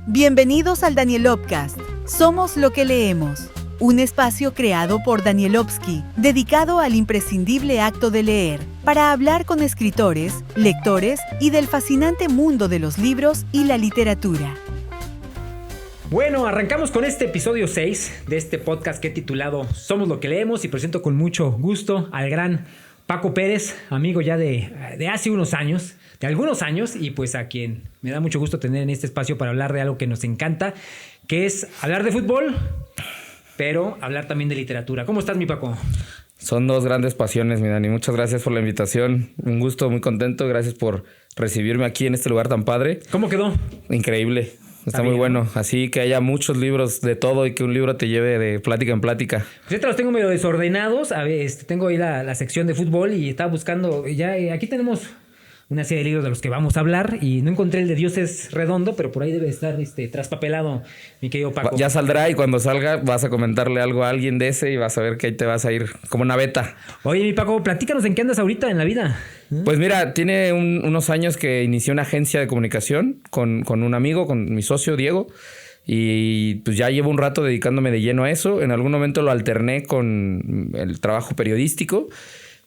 Bienvenidos al Danielovcast. Somos lo que leemos. Un espacio creado por Danielovsky, dedicado al imprescindible acto de leer, para hablar con escritores, lectores y del fascinante mundo de los libros y la literatura. Bueno, arrancamos con este episodio 6 de este podcast que he titulado Somos lo que leemos y presento con mucho gusto al gran Paco Pérez, amigo ya de hace unos años, de algunos años, y pues a quien me da mucho gusto tener en este espacio para hablar de algo que nos encanta, que es hablar de fútbol, pero hablar también de literatura. ¿Cómo estás, mi Paco? Son dos grandes pasiones, mi Dani. Muchas gracias por la invitación. Un gusto, muy contento. Gracias por recibirme aquí en este lugar tan padre. ¿Cómo quedó? Increíble. Está muy bueno. Así que haya muchos libros de todo y que un libro te lleve de plática en plática. Pues ya te los tengo medio desordenados. A ver, tengo ahí la sección de fútbol y estaba buscando. Ya aquí tenemos una serie de libros de los que vamos a hablar y no encontré el de Dios es redondo, pero por ahí debe estar traspapelado, mi querido Paco. Ya saldrá y cuando salga vas a comentarle algo a alguien de ese y vas a ver que ahí te vas a ir como una beta. Oye, mi Paco, platícanos en qué andas ahorita en la vida. Pues mira, tiene unos años que inicié una agencia de comunicación con un amigo, con mi socio Diego, y pues ya llevo un rato dedicándome de lleno a eso. En algún momento lo alterné con el trabajo periodístico.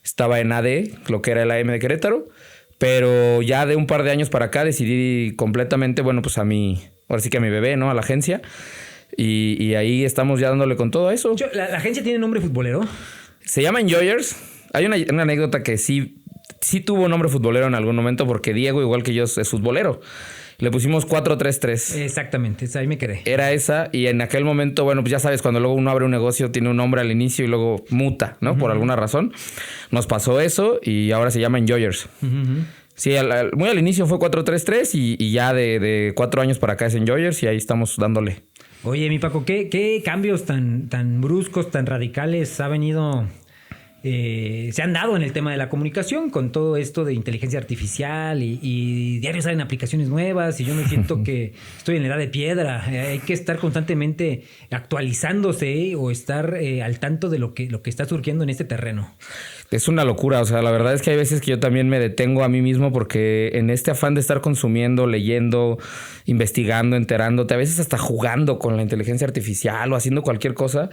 Estaba en AD, lo que era el AM de Querétaro. Pero ya de un par de años para acá decidí completamente, pues ahora sí que a mi bebé, ¿no? A la agencia. Y ahí estamos ya dándole con todo eso. ¿La agencia tiene nombre futbolero? Se llama Enjoyers. Hay una anécdota que sí tuvo nombre futbolero en algún momento porque Diego, igual que yo, es futbolero. Le pusimos 4-3-3. Exactamente, ahí me quedé. Era esa, y en aquel momento, pues ya sabes, cuando luego uno abre un negocio, tiene un nombre al inicio y luego muta, ¿no? Uh-huh. Por alguna razón. Nos pasó eso y ahora se llama Enjoyers. Uh-huh. Sí, muy al inicio fue 4-3-3 y ya de 4 años para acá es Enjoyers y ahí estamos dándole. Oye, mi Paco, ¿qué cambios tan bruscos, tan radicales se han dado en el tema de la comunicación con todo esto de inteligencia artificial y diario salen aplicaciones nuevas y yo me siento que estoy en la edad de piedra? Hay que estar constantemente actualizándose o estar al tanto de lo que está surgiendo en este terreno. Es una locura, o sea, la verdad es que hay veces que yo también me detengo a mí mismo porque en este afán de estar consumiendo, leyendo, investigando, enterándote, a veces hasta jugando con la inteligencia artificial o haciendo cualquier cosa,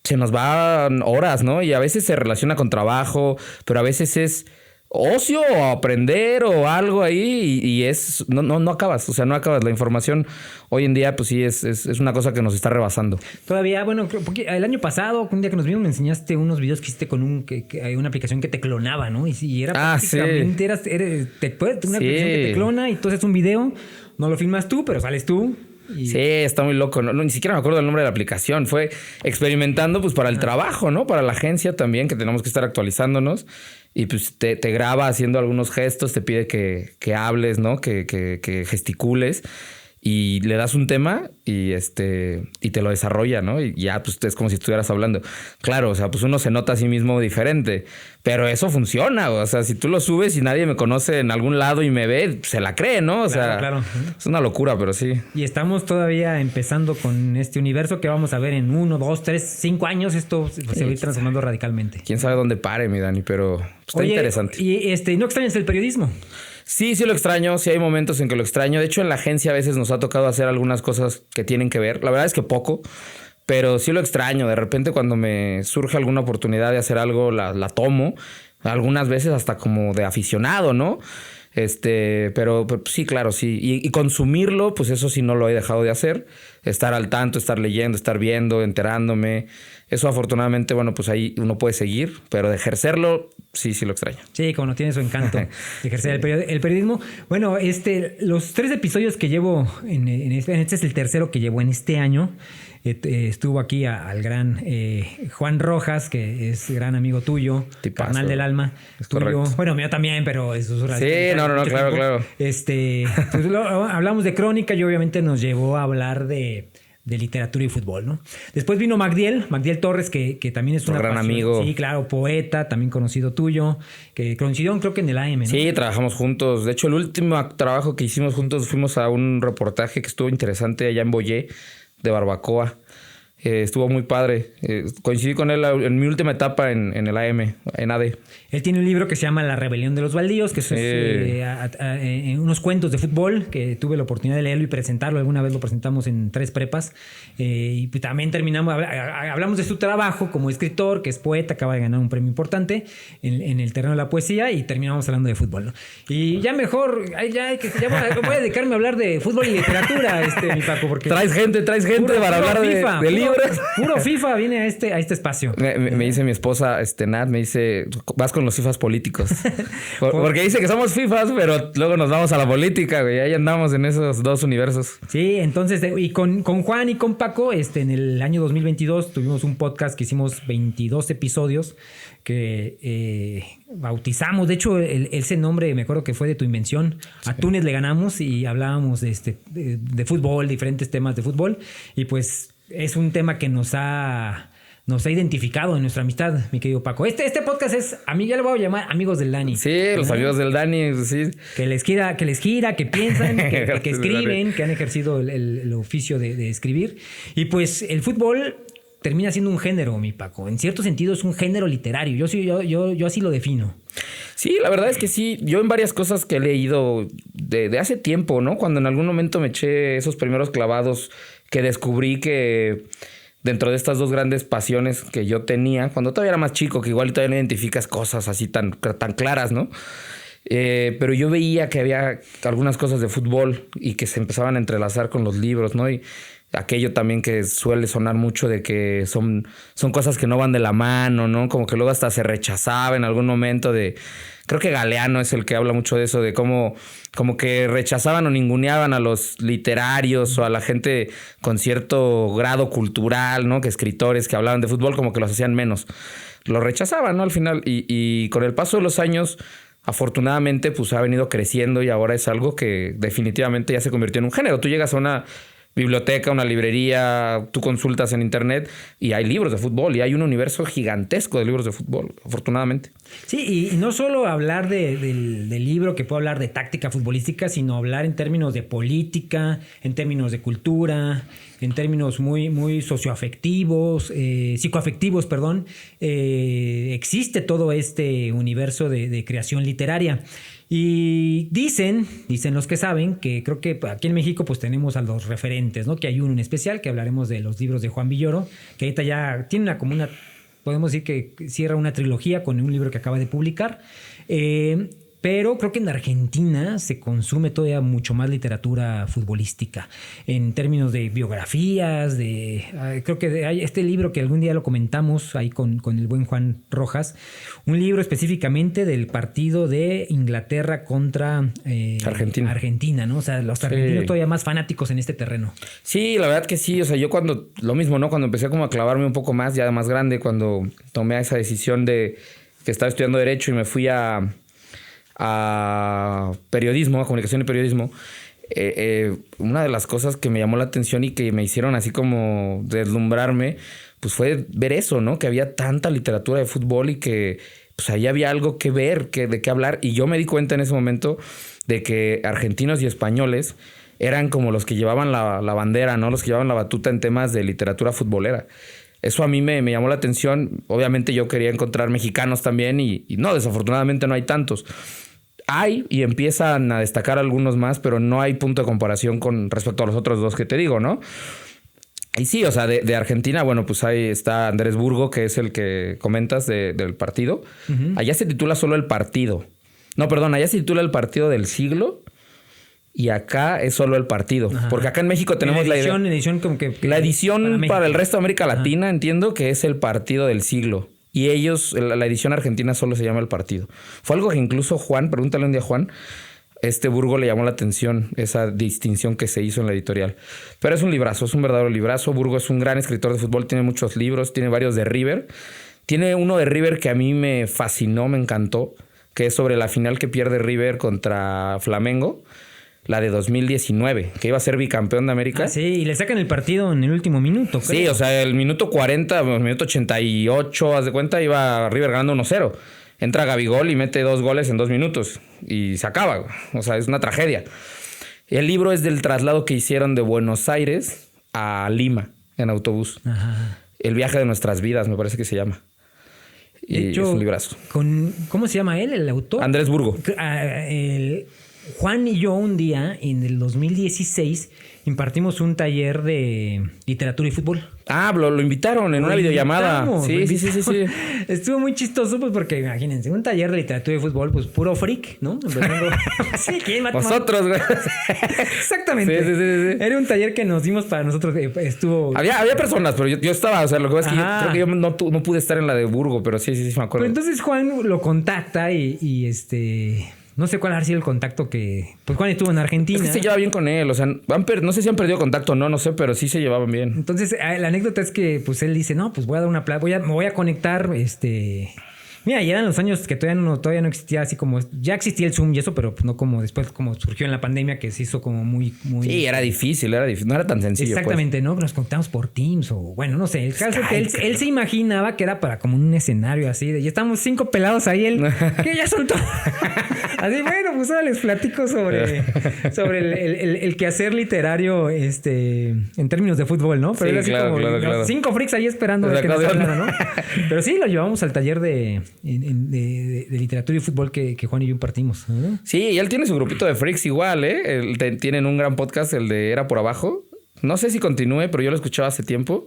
se nos van horas, ¿no? Y a veces se relaciona con trabajo, pero a veces es ocio o aprender o algo ahí y es no acabas, o sea, no acabas. La información hoy en día pues sí es una cosa que nos está rebasando. Todavía, porque el año pasado, un día que nos vimos, me enseñaste unos videos que hiciste con una aplicación que te clonaba, ¿no? Y era prácticamente una aplicación que te clona y tú haces un video, no lo filmas tú, pero sales tú. Sí, está muy loco. No, ni siquiera me acuerdo del nombre de la aplicación. Fue experimentando pues para el trabajo, ¿no? Para la agencia también, que tenemos que estar actualizándonos. Y pues te graba haciendo algunos gestos, te pide que hables, ¿no? Que gesticules. Y le das un tema y te lo desarrolla, ¿no? Y ya pues es como si estuvieras hablando. Claro, o sea, pues uno se nota a sí mismo diferente. Pero eso funciona, o sea, si tú lo subes y nadie me conoce en algún lado y me ve, se la cree, ¿no? O sea, claro. Es una locura, pero sí. Y estamos todavía empezando con este universo que vamos a ver en 1, 2, 3, 5 años. Esto se va a ir transformando radicalmente. Quién sabe dónde pare, mi Dani, pero está interesante. ¿Y no extrañas el periodismo? Sí lo extraño, sí hay momentos en que lo extraño. De hecho, en la agencia a veces nos ha tocado hacer algunas cosas que tienen que ver. La verdad es que poco, pero sí lo extraño. De repente cuando me surge alguna oportunidad de hacer algo, la tomo. Algunas veces hasta como de aficionado, ¿no? Pero sí, claro, sí. Y consumirlo, pues eso sí no lo he dejado de hacer. Estar al tanto, estar leyendo, estar viendo, enterándome. Eso afortunadamente, pues ahí uno puede seguir, pero de ejercerlo, sí lo extraño. Sí, como no tiene su encanto de ejercer el periodismo. Bueno, los 3 episodios que llevo este es el tercero que llevo en este año. Estuvo aquí al gran Juan Rojas, que es gran amigo tuyo, Tipazo. Carnal del alma. Es tuyo. Correcto. Bueno, mío también, pero eso es Sí, claro. Pues hablamos de crónica y obviamente nos llevó a hablar de literatura y fútbol, ¿no? Después vino Magdiel Torres, que también es un gran amigo. Sí, claro, poeta, también conocido tuyo, que coincidieron creo que en el AM, ¿no? Sí, trabajamos juntos. De hecho, el último trabajo que hicimos juntos fuimos a un reportaje que estuvo interesante allá en Boyé, de barbacoa. Estuvo muy padre. Coincidí con él en mi última etapa en el AM, en AD. Él tiene un libro que se llama La Rebelión de los Baldíos, que Sí. es unos cuentos de fútbol que tuve la oportunidad de leerlo y presentarlo. Alguna vez lo presentamos en 3 prepas. Y pues también hablamos de su trabajo como escritor, que es poeta, acaba de ganar un premio importante en el terreno de la poesía, y terminamos hablando de fútbol, ¿no? Y ya mejor, voy a dedicarme a hablar de fútbol y literatura, mi Paco, porque Traes gente para hablar de libros. Puro FIFA viene a este espacio. Me dice mi esposa, Nat, me dice, vas con los FIFAs políticos. Porque dice que somos FIFAs, pero luego nos vamos a la política, güey. Ahí andamos en esos dos universos. Sí, entonces, y con Juan y con Paco, en el año 2022 tuvimos un podcast que hicimos 22 episodios que bautizamos. De hecho, ese nombre me acuerdo que fue de tu invención. Sí. A Túnez le ganamos y hablábamos de fútbol, diferentes temas de fútbol. Y pues es un tema que nos ha identificado en nuestra amistad, mi querido Paco. Este podcast es, a mí ya lo voy a llamar amigos del Dani. Sí, los amigos del Dani, sí. Que les gira, que piensan, que escriben, que han ejercido el oficio de escribir. Y pues el fútbol termina siendo un género, mi Paco. En cierto sentido es un género literario. Yo así lo defino. Sí, la verdad es que sí. Yo en varias cosas que he leído de hace tiempo, ¿no? Cuando en algún momento me eché esos primeros clavados que descubrí que dentro de estas dos grandes pasiones que yo tenía, cuando todavía era más chico, que igual todavía no identificas cosas así tan claras, ¿no? Pero yo veía que había algunas cosas de fútbol y que se empezaban a entrelazar con los libros, ¿no? Y aquello también que suele sonar mucho de que son cosas que no van de la mano, ¿no? Como que luego hasta se rechazaba en algún momento de... Creo que Galeano es el que habla mucho de eso, de cómo como que rechazaban o ninguneaban a los literarios o a la gente con cierto grado cultural, ¿no? Que escritores que hablaban de fútbol como que los hacían menos. Los rechazaban, ¿no? Al final. Y con el paso de los años, afortunadamente, pues ha venido creciendo y ahora es algo que definitivamente ya se convirtió en un género. Tú llegas a una biblioteca, una librería, tú consultas en internet y hay libros de fútbol y hay un universo gigantesco de libros de fútbol, afortunadamente. Sí, y no solo hablar del libro que puede hablar de táctica futbolística, sino hablar en términos de política, en términos de cultura, en términos muy, muy socioafectivos, psicoafectivos, perdón. Existe todo este universo de creación literaria. Y dicen los que saben, que creo que aquí en México pues tenemos a los referentes, ¿no? Que hay uno en especial, que hablaremos de los libros de Juan Villoro, que ahorita ya tiene podemos decir que cierra una trilogía con un libro que acaba de publicar. Pero creo que en Argentina se consume todavía mucho más literatura futbolística en términos de biografías, creo que hay este libro que algún día lo comentamos ahí con el buen Juan Rojas, un libro específicamente del partido de Inglaterra contra Argentina, ¿no? O sea, los argentinos todavía más fanáticos en este terreno. Sí, la verdad que sí, o sea, yo lo mismo, ¿no? Cuando empecé como a clavarme un poco más, ya más grande, cuando tomé esa decisión de que estaba estudiando Derecho y me fui a periodismo, a comunicación y periodismo, una de las cosas que me llamó la atención y que me hicieron así como deslumbrarme, pues fue ver eso, ¿no? Que había tanta literatura de fútbol y que pues ahí había algo que ver, de qué hablar. Y yo me di cuenta en ese momento de que argentinos y españoles eran como los que llevaban la bandera, ¿no? Los que llevaban la batuta en temas de literatura futbolera. Eso a mí me llamó la atención. Obviamente yo quería encontrar mexicanos también y no, desafortunadamente no hay tantos. Hay y empiezan a destacar algunos más, pero no hay punto de comparación con respecto a los otros dos que te digo, ¿no? Y sí, o sea, de Argentina, bueno, pues ahí está Andrés Burgo, que es el que comentas del partido. Uh-huh. Allá se titula solo El Partido. No, perdón, allá se titula El Partido del Siglo y acá es solo El Partido. Ajá. Porque acá en México tenemos la edición como que la edición para el resto de América Latina, ajá, entiendo que es El Partido del Siglo. Y ellos, la edición argentina solo se llama El Partido. Fue algo que incluso Juan, pregúntale un día a Juan, Burgo le llamó la atención, esa distinción que se hizo en la editorial. Pero es un librazo, es un verdadero librazo. Burgo es un gran escritor de fútbol, tiene muchos libros, tiene varios de River. Tiene uno de River que a mí me fascinó, me encantó, que es sobre la final que pierde River contra Flamengo. La de 2019, que iba a ser bicampeón de América. Ah, sí, y le sacan el partido en el último minuto, creo. Sí, o sea, el minuto 40, el minuto 88, haz de cuenta, iba River ganando 1-0. Entra Gabigol y mete 2 goles en 2 minutos. Y se acaba. O sea, es una tragedia. El libro es del traslado que hicieron de Buenos Aires a Lima. en autobús. Ajá. El viaje de nuestras vidas, me parece que se llama. Y De hecho, es un librazo. ¿Cómo se llama él, el autor? Andrés Burgo. Juan y yo un día, en el 2016, impartimos un taller de literatura y fútbol. Ah, lo invitaron en una videollamada. Sí. Estuvo muy chistoso, pues, porque imagínense, un taller de literatura y fútbol, pues puro freak, ¿no? Sí, ¿quién va a tomar? Vosotros, güey. Exactamente. Sí. Era un taller que nos dimos para nosotros. Estuvo. Había personas, pero yo estaba, o sea, lo que pasa es que yo creo que yo no pude estar en la de Burgo, pero sí me acuerdo. Pero entonces Juan lo contacta y no sé cuál ha sido el contacto que... Pues Juan estuvo en Argentina. Es que se lleva bien con él. O sea, no sé si han perdido contacto o no sé, pero sí se llevaban bien. Entonces, la anécdota es que pues él dice, no, pues voy a dar me voy a conectar, Mira, ya eran los años que todavía no existía así como... Ya existía el Zoom y eso, pero pues no como después, como surgió en la pandemia, que se hizo como muy... Sí, era difícil. No era tan sencillo. Exactamente, pues. ¿No? Nos conectamos por Teams o... Bueno, no sé. El caso es que él se imaginaba que era para como un escenario así. Y estamos 5 pelados ahí, él... que ya soltó... Así, bueno, pues ahora les platico sobre el quehacer literario en términos de fútbol, ¿no? Pero sí, era así claro. 5 freaks ahí esperando de que nos hablara, ¿no? Pero sí, lo llevamos al taller de literatura y fútbol que Juan y yo impartimos. Sí, y él tiene su grupito de freaks igual, ¿eh? Tienen un gran podcast, el de Era por Abajo. No sé si continúe, pero yo lo escuchaba hace tiempo.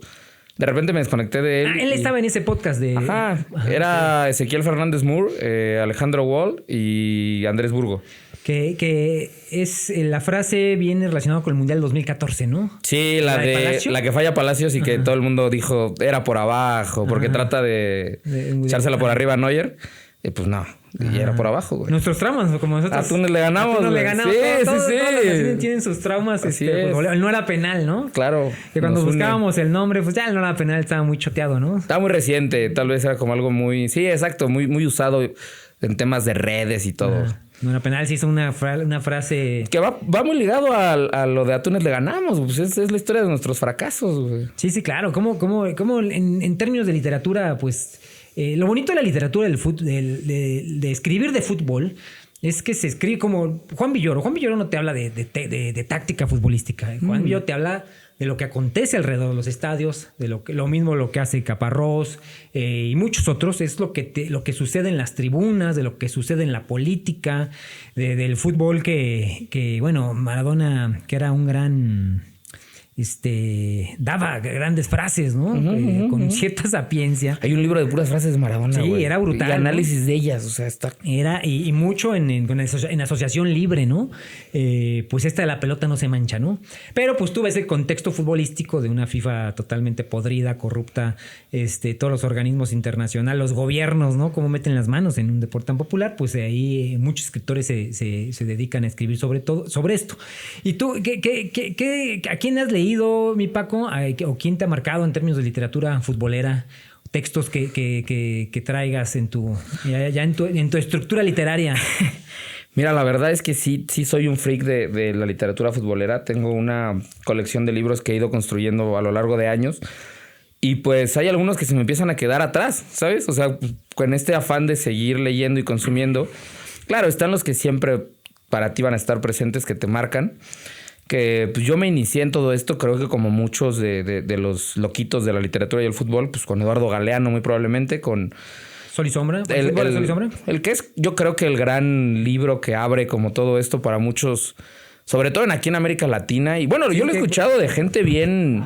De repente me desconecté de él. Él estaba en ese podcast de... Ajá. Era Ezequiel Fernández Moore, Alejandro Wall y Andrés Burgo. Que es... La frase viene relacionada con el Mundial 2014, ¿no? Sí, la que falla Palacios y que todo el mundo dijo era por abajo, porque trata de echársela por arriba a Neuer. Y pues no, y era por abajo, güey. Nuestros traumas, como nosotros. A Túnez le ganamos. Todos Sí. Todos tienen sus traumas. El no era penal, ¿no? Claro. Que cuando buscábamos el nombre, pues ya el no era penal estaba muy choteado, ¿no? Estaba muy reciente, tal vez era como algo muy... Sí, exacto, muy, muy usado en temas de redes y todo. No era penal, se hizo una frase... Que va muy ligado a lo de a Túnez le ganamos, pues es la historia de nuestros fracasos, güey. Sí, claro. Como en términos de literatura, pues... lo bonito de la literatura de escribir de fútbol es que se escribe como Juan Villoro. Juan Villoro no te habla de táctica futbolística. Juan Villoro te habla de lo que acontece alrededor de los estadios, de lo mismo lo que hace Caparrós y muchos otros. Es lo que sucede en las tribunas, de lo que sucede en la política, del fútbol que bueno, Maradona, que era un gran... daba grandes frases, ¿no? Con cierta sapiencia. Hay un libro de puras frases de Maradona. Sí, güey. era brutal. Y análisis, ¿no? de ellas, o sea, está... Era, y mucho en asociación libre, ¿no? Pues esta de la pelota no se mancha, ¿no? Pero pues tú ves el contexto futbolístico de una FIFA totalmente podrida, corrupta, todos los organismos internacionales, los gobiernos, ¿no? Cómo meten las manos en un deporte tan popular, pues ahí muchos escritores se dedican a escribir sobre esto. ¿Y tú, a quién has leído, mi Paco, o quién te ha marcado en términos de literatura futbolera, textos que traigas en tu estructura literaria? Mira, la verdad es que sí soy un freak de la literatura futbolera. Tengo una colección de libros que he ido construyendo a lo largo de años. Y pues hay algunos que se me empiezan a quedar atrás, ¿sabes? O sea, con este afán de seguir leyendo y consumiendo. Claro, están los que siempre para ti van a estar presentes, que te marcan. Que pues yo me inicié en todo esto, creo que como muchos de los loquitos de la literatura y el fútbol, pues con Eduardo Galeano muy probablemente, con... ¿Sol y Sombra? ¿Sol y Sombra? El que es, yo creo que el gran libro que abre como todo esto para muchos, sobre todo aquí en América Latina. Y bueno, yo lo he escuchado de gente bien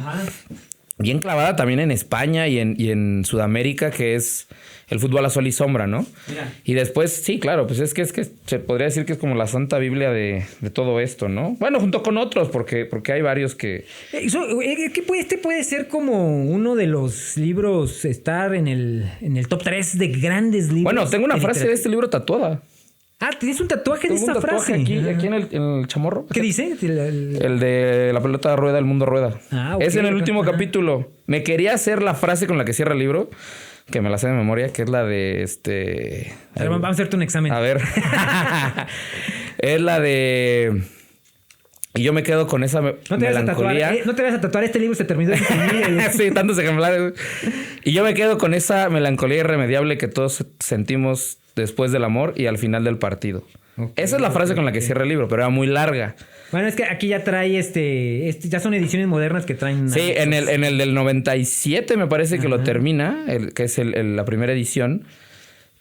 clavada también en España y en Sudamérica, que es el fútbol a sol y sombra, ¿no? Mira. Y después, sí, claro, pues es que se podría decir que es como la Santa Biblia de todo esto, ¿no? Bueno, junto con otros, porque hay varios que... Este puede ser como uno de los libros, estar en el top 3 de grandes libros. Bueno, tengo una frase de este libro tatuada. Ah, ¿tienes un tatuaje de esa frase? Aquí en el chamorro. ¿Qué dice? El de la pelota rueda, el mundo rueda. Ah, okay. Es en el último capítulo. Me quería hacer la frase con la que cierra el libro, que me la sé de memoria, que es la de Vamos a hacerte un examen. A ver. Es la de... Y yo me quedo con esa melancolía. No te vayas a tatuar, este libro se terminó de imprimir. Sí, tantos ejemplares. Y yo me quedo con esa melancolía irremediable que todos sentimos después del amor y al final del partido. Okay, esa es la frase con la que cierra el libro, pero era muy larga. Bueno, es que aquí ya trae ya son ediciones modernas que traen... Sí, en el del 97 me parece que lo termina, que es la primera edición.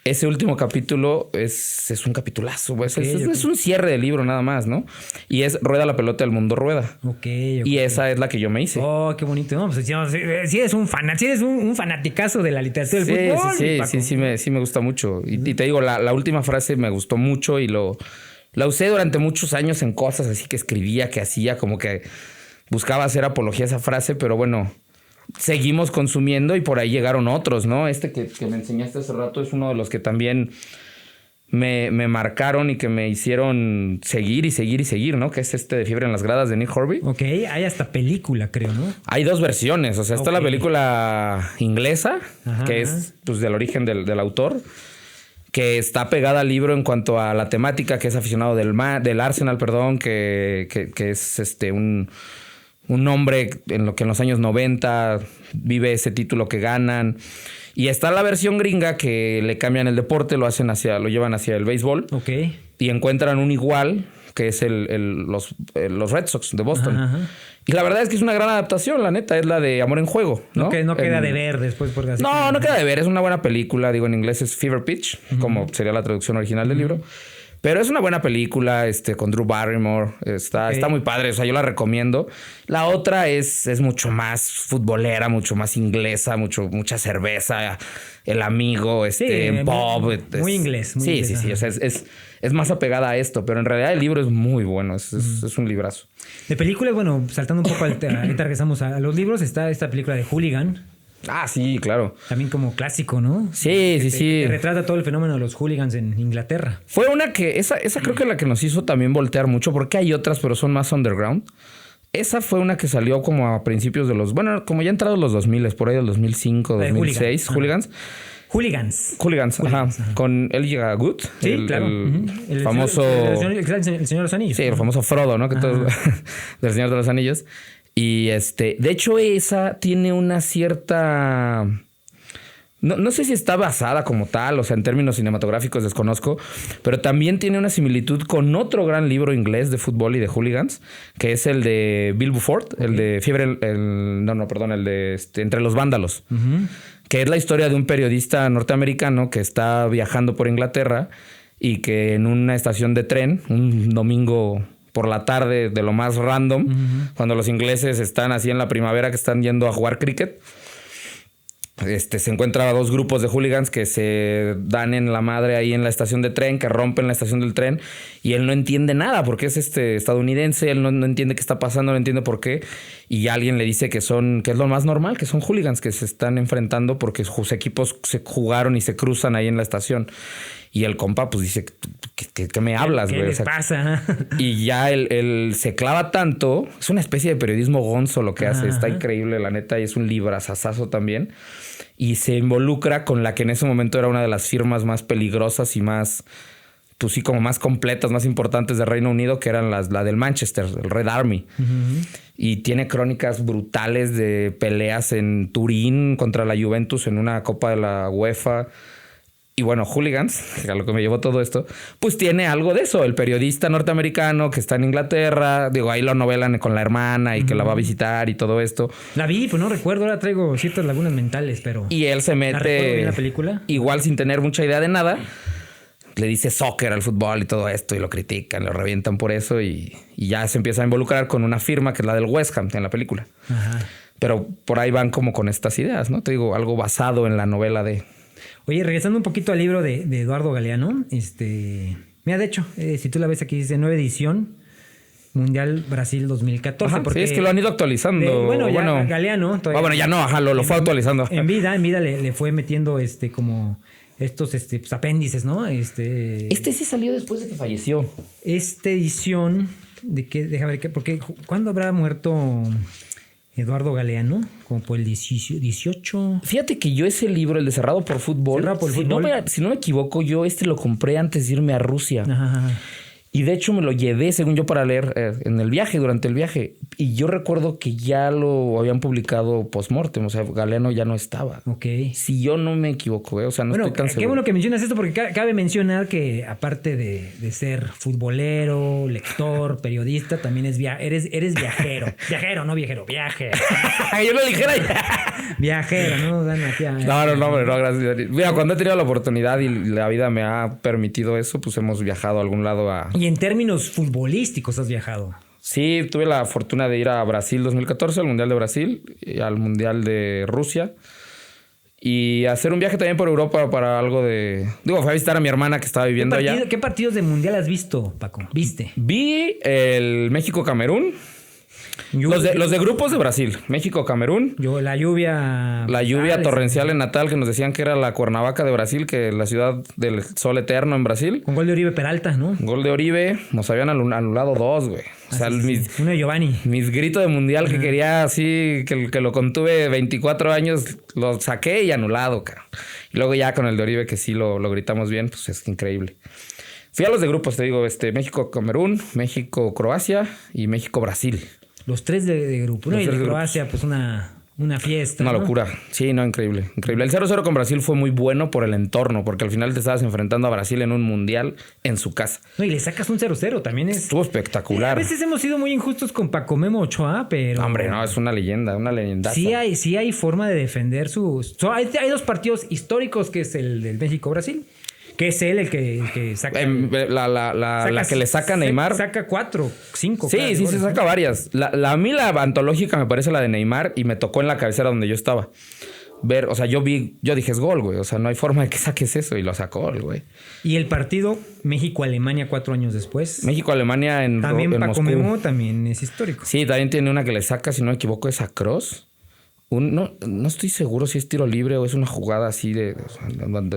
Ese último capítulo es un capitulazo, pues. Es un cierre de libro nada más, ¿no? Y es Rueda la pelota, el mundo rueda. Y esa es la que yo me hice. Oh, qué bonito. No, pues si eres un fanaticazo de la literatura del fútbol. Sí me gusta mucho. Y te digo, la última frase me gustó mucho y la usé durante muchos años en cosas así que escribía, que hacía, como que buscaba hacer apología a esa frase, pero bueno... Seguimos consumiendo y por ahí llegaron otros, ¿no? Que me enseñaste hace rato es uno de los que también me marcaron y que me hicieron seguir, ¿no? Que es de Fiebre en las gradas de Nick Horby. Ok, hay hasta película, creo, ¿no? Hay 2 versiones. O sea, está la película inglesa, que es pues del origen del autor, que está pegada al libro en cuanto a la temática, que es aficionado del Arsenal, perdón, que es un hombre en los años 90 vive ese título que ganan. Y está la versión gringa que le cambian el deporte, lo llevan hacia el béisbol. Ok. Y encuentran un igual, que es los Red Sox de Boston. Ajá. Y la verdad es que es una gran adaptación, la neta, es la de Amor en Juego, ¿no? No queda de ver después. Porque así no queda de ver, es una buena película. Digo, en inglés es Fever Pitch, como sería la traducción original del libro. Pero es una buena película, con Drew Barrymore. Está muy padre, o sea, yo la recomiendo. La otra es mucho más futbolera, mucho más inglesa, mucha cerveza, el amigo, pop. Muy inglés. Sí. O sea, es más apegada a esto, pero en realidad el libro es muy bueno, es un librazo. De películas, bueno, saltando un poco, ahorita regresamos a los libros, está esta película de Hooligan. Ah, sí, claro. También como clásico, ¿no? Sí. Que retrata todo el fenómeno de los hooligans en Inglaterra. Fue una que... Esa creo que es la que nos hizo también voltear mucho, porque hay otras, pero son más underground. Esa fue una que salió como a principios de bueno, como ya entrados los 2000, por ahí del 2005, 2006. Hooligans. Ajá. Con Elijah Wood. Sí, claro. El famoso... El Señor de los Anillos. Sí, el famoso Frodo, ¿no? Del Señor de los Anillos. Y de hecho, esa tiene una cierta... No sé si está basada como tal, o sea, en términos cinematográficos desconozco, pero también tiene una similitud con otro gran libro inglés de fútbol y de hooligans, que es el de Bill Beaufort, el de Fiebre, el de Entre los Vándalos, que es la historia de un periodista norteamericano que está viajando por Inglaterra y que en una estación de tren, un domingo por la tarde de lo más random, cuando los ingleses están así en la primavera que están yendo a jugar cricket, se encuentra 2 grupos de hooligans que se dan en la madre ahí en la estación de tren, que rompen la estación del tren, y él no entiende nada porque es estadounidense, él no entiende qué está pasando, no entiende por qué, y alguien le dice que es lo más normal, que son hooligans que se están enfrentando porque sus equipos se jugaron y se cruzan ahí en la estación. Y el compa pues dice, ¿qué me hablas, güey? ¿Qué les pasa? Y ya él se clava tanto. Es una especie de periodismo gonzo lo que hace. Está increíble, la neta. Y es un librazazazo también. Y se involucra con la que en ese momento era una de las firmas más peligrosas y más... pues sí, como más completas, más importantes del Reino Unido, que eran la del Manchester, el Red Army. Y tiene crónicas brutales de peleas en Turín contra la Juventus en una Copa de la UEFA. Y bueno, Hooligans, a lo que me llevó todo esto, pues tiene algo de eso. El periodista norteamericano que está en Inglaterra, digo, ahí lo novelan con la hermana y que la va a visitar y todo esto. La vi, pues no recuerdo, ahora traigo ciertas lagunas mentales, pero... Y él se mete... ¿La recuerdo bien la película? Igual sin tener mucha idea de nada. Le dice soccer al fútbol y todo esto y lo critican, lo revientan por eso y ya se empieza a involucrar con una firma que es la del West Ham en la película. Pero por ahí van como con estas ideas, ¿no? Te digo, algo basado en la novela de... Oye, regresando un poquito al libro de Eduardo Galeano, mira, de hecho, si tú la ves aquí dice 9 edición, Mundial Brasil 2014. Porque sí, es que lo han ido actualizando. Bueno, Galeano... ya no, lo fue actualizando. En vida le fue metiendo como estos pues, apéndices, ¿no? Este sí salió después de que falleció. Esta edición, déjame ver, porque ¿cuándo habrá muerto Eduardo Galeano? Como por el 18. Fíjate que yo ese libro, el de Cerrado por Fútbol, si no me equivoco, yo lo compré antes de irme a Rusia. Y de hecho me lo llevé, según yo, para leer en el viaje, durante el viaje. Y yo recuerdo que ya lo habían publicado post-mortem. O sea, Galeano ya no estaba. Ok. Si yo no me equivoco, o sea, no estoy tan seguro. Qué bueno que mencionas esto porque cabe mencionar que aparte de ser futbolero, lector, periodista, también eres viajero. Viajero, no viajero, viajero. Yo lo dijera ya. Viajero, ¿no? No, gracias. Mira, cuando he tenido la oportunidad y la vida me ha permitido eso, pues hemos viajado a algún lado a... Y en términos futbolísticos has viajado. Sí, tuve la fortuna de ir a Brasil 2014, al Mundial de Brasil, y al Mundial de Rusia. Y hacer un viaje también por Europa para algo de... Digo, fui a visitar a mi hermana que estaba viviendo allá. ¿Qué partidos de Mundial has visto, Paco? ¿Viste? Vi el México-Camerún. Los de grupos de Brasil. México-Camerún. La lluvia... La lluvia torrencial en Natal, que nos decían que era la Cuernavaca de Brasil, que la ciudad del sol eterno en Brasil. Con gol de Oribe Peralta, ¿no? Gol de Oribe. Nos habían anulado 2, güey. O sea, uno de Giovanni. Mis gritos de mundial que quería así, que lo contuve 24 años, lo saqué y anulado, cara. Y luego ya con el de Oribe, que sí lo gritamos bien, pues es increíble. Fui a los de grupos, te digo, México-Camerún, México-Croacia y México-Brasil. Los 3 de grupo. No, y de Croacia, pues una fiesta. Una ¿no? locura. Sí, no, increíble. Increíble. El 0-0 con Brasil fue muy bueno por el entorno, porque al final te estabas enfrentando a Brasil en un mundial en su casa. No, y le sacas un 0-0, también es... Estuvo espectacular. A veces hemos sido muy injustos con Paco Memo Ochoa, pero... Hombre, no, es una leyenda, una leyendaza. Sí hay forma de defender sus... Hay 2 partidos históricos, que es el del México-Brasil, que es él el que saca... La que le saca a Neymar. Saca 4, 5. Sí, se saca varias. A mí la antológica me parece la de Neymar y me tocó en la cabecera donde yo estaba. O sea, yo dije es gol, güey. O sea, no hay forma de que saques eso y lo sacó el güey. Y el partido México-Alemania 4 años después. México-Alemania en también en Paco Moscú. Memo también es histórico. Sí, también tiene una que le saca, si no me equivoco, es a Kroos. No estoy seguro si es tiro libre o es una jugada así del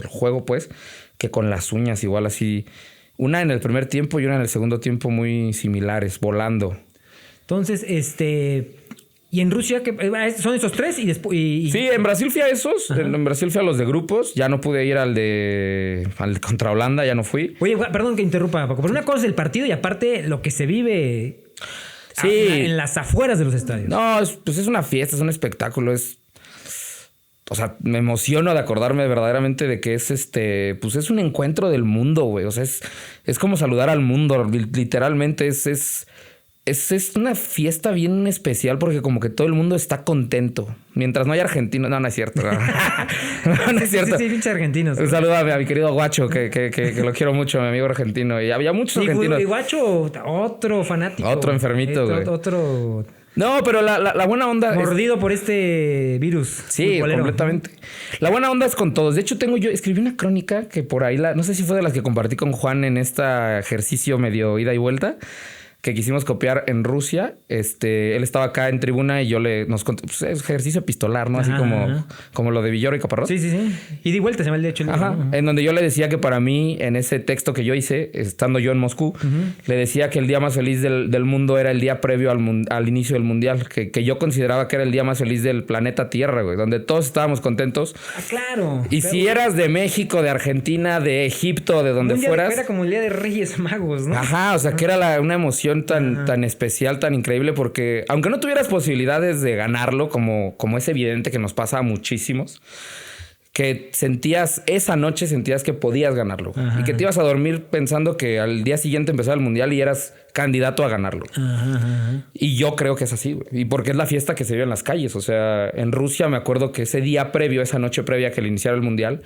juego, pues, que con las uñas igual así. Una en el primer tiempo y una en el segundo tiempo muy similares, volando. Entonces, y en Rusia, ¿son esos 3? Y después, Sí, en Brasil fui a esos. En Brasil fui a los de grupos. Ya no pude ir al contra Holanda, ya no fui. Oye, perdón que interrumpa, Paco, pero una cosa es el partido y aparte lo que se vive... Sí. En las afueras de los estadios. No, pues es una fiesta, es un espectáculo, o sea, me emociono de acordarme verdaderamente de que es pues es un encuentro del mundo, güey. O sea, es como saludar al mundo, literalmente es una fiesta bien especial porque como que todo el mundo está contento. Mientras no haya argentinos. No es cierto. No es cierto. Sí, pinche argentinos. Un saludo a mi querido Guacho, que lo quiero mucho, mi amigo argentino. Y había muchos argentinos. Y Guacho, otro fanático. Otro enfermito, güey. Otro... No, pero la buena onda... Mordido por este virus. Sí, futbolero. Completamente. La buena onda es con todos. De hecho, escribí una crónica que por ahí, no sé si fue de las que compartí con Juan en este ejercicio medio ida y vuelta, que quisimos copiar en Rusia. Él estaba acá en tribuna y yo nos conté, pues, es ejercicio epistolar, ¿no? Así como lo de Villoro y Caparrós. Sí. Y de vuelta se llama el de hecho. En donde yo le decía que para mí, en ese texto que yo hice, estando yo en Moscú, le decía que el día más feliz del mundo era el día previo al inicio del mundial, que yo consideraba que era el día más feliz del planeta Tierra, güey, donde todos estábamos contentos. Claro. Y si eras de México, de Argentina, de Egipto, de donde fueras. Era como el día de Reyes Magos, ¿no? O sea, que era una emoción tan especial, tan increíble, porque aunque no tuvieras posibilidades de ganarlo, como es evidente que nos pasa a muchísimos, que esa noche sentías que podías ganarlo. Y que te ibas a dormir pensando que al día siguiente empezaba el mundial y eras candidato a ganarlo. Y yo creo que es así, güey. Y porque es la fiesta que se vive en las calles. O sea, en Rusia me acuerdo que ese día previo, esa noche previa que le iniciara el mundial,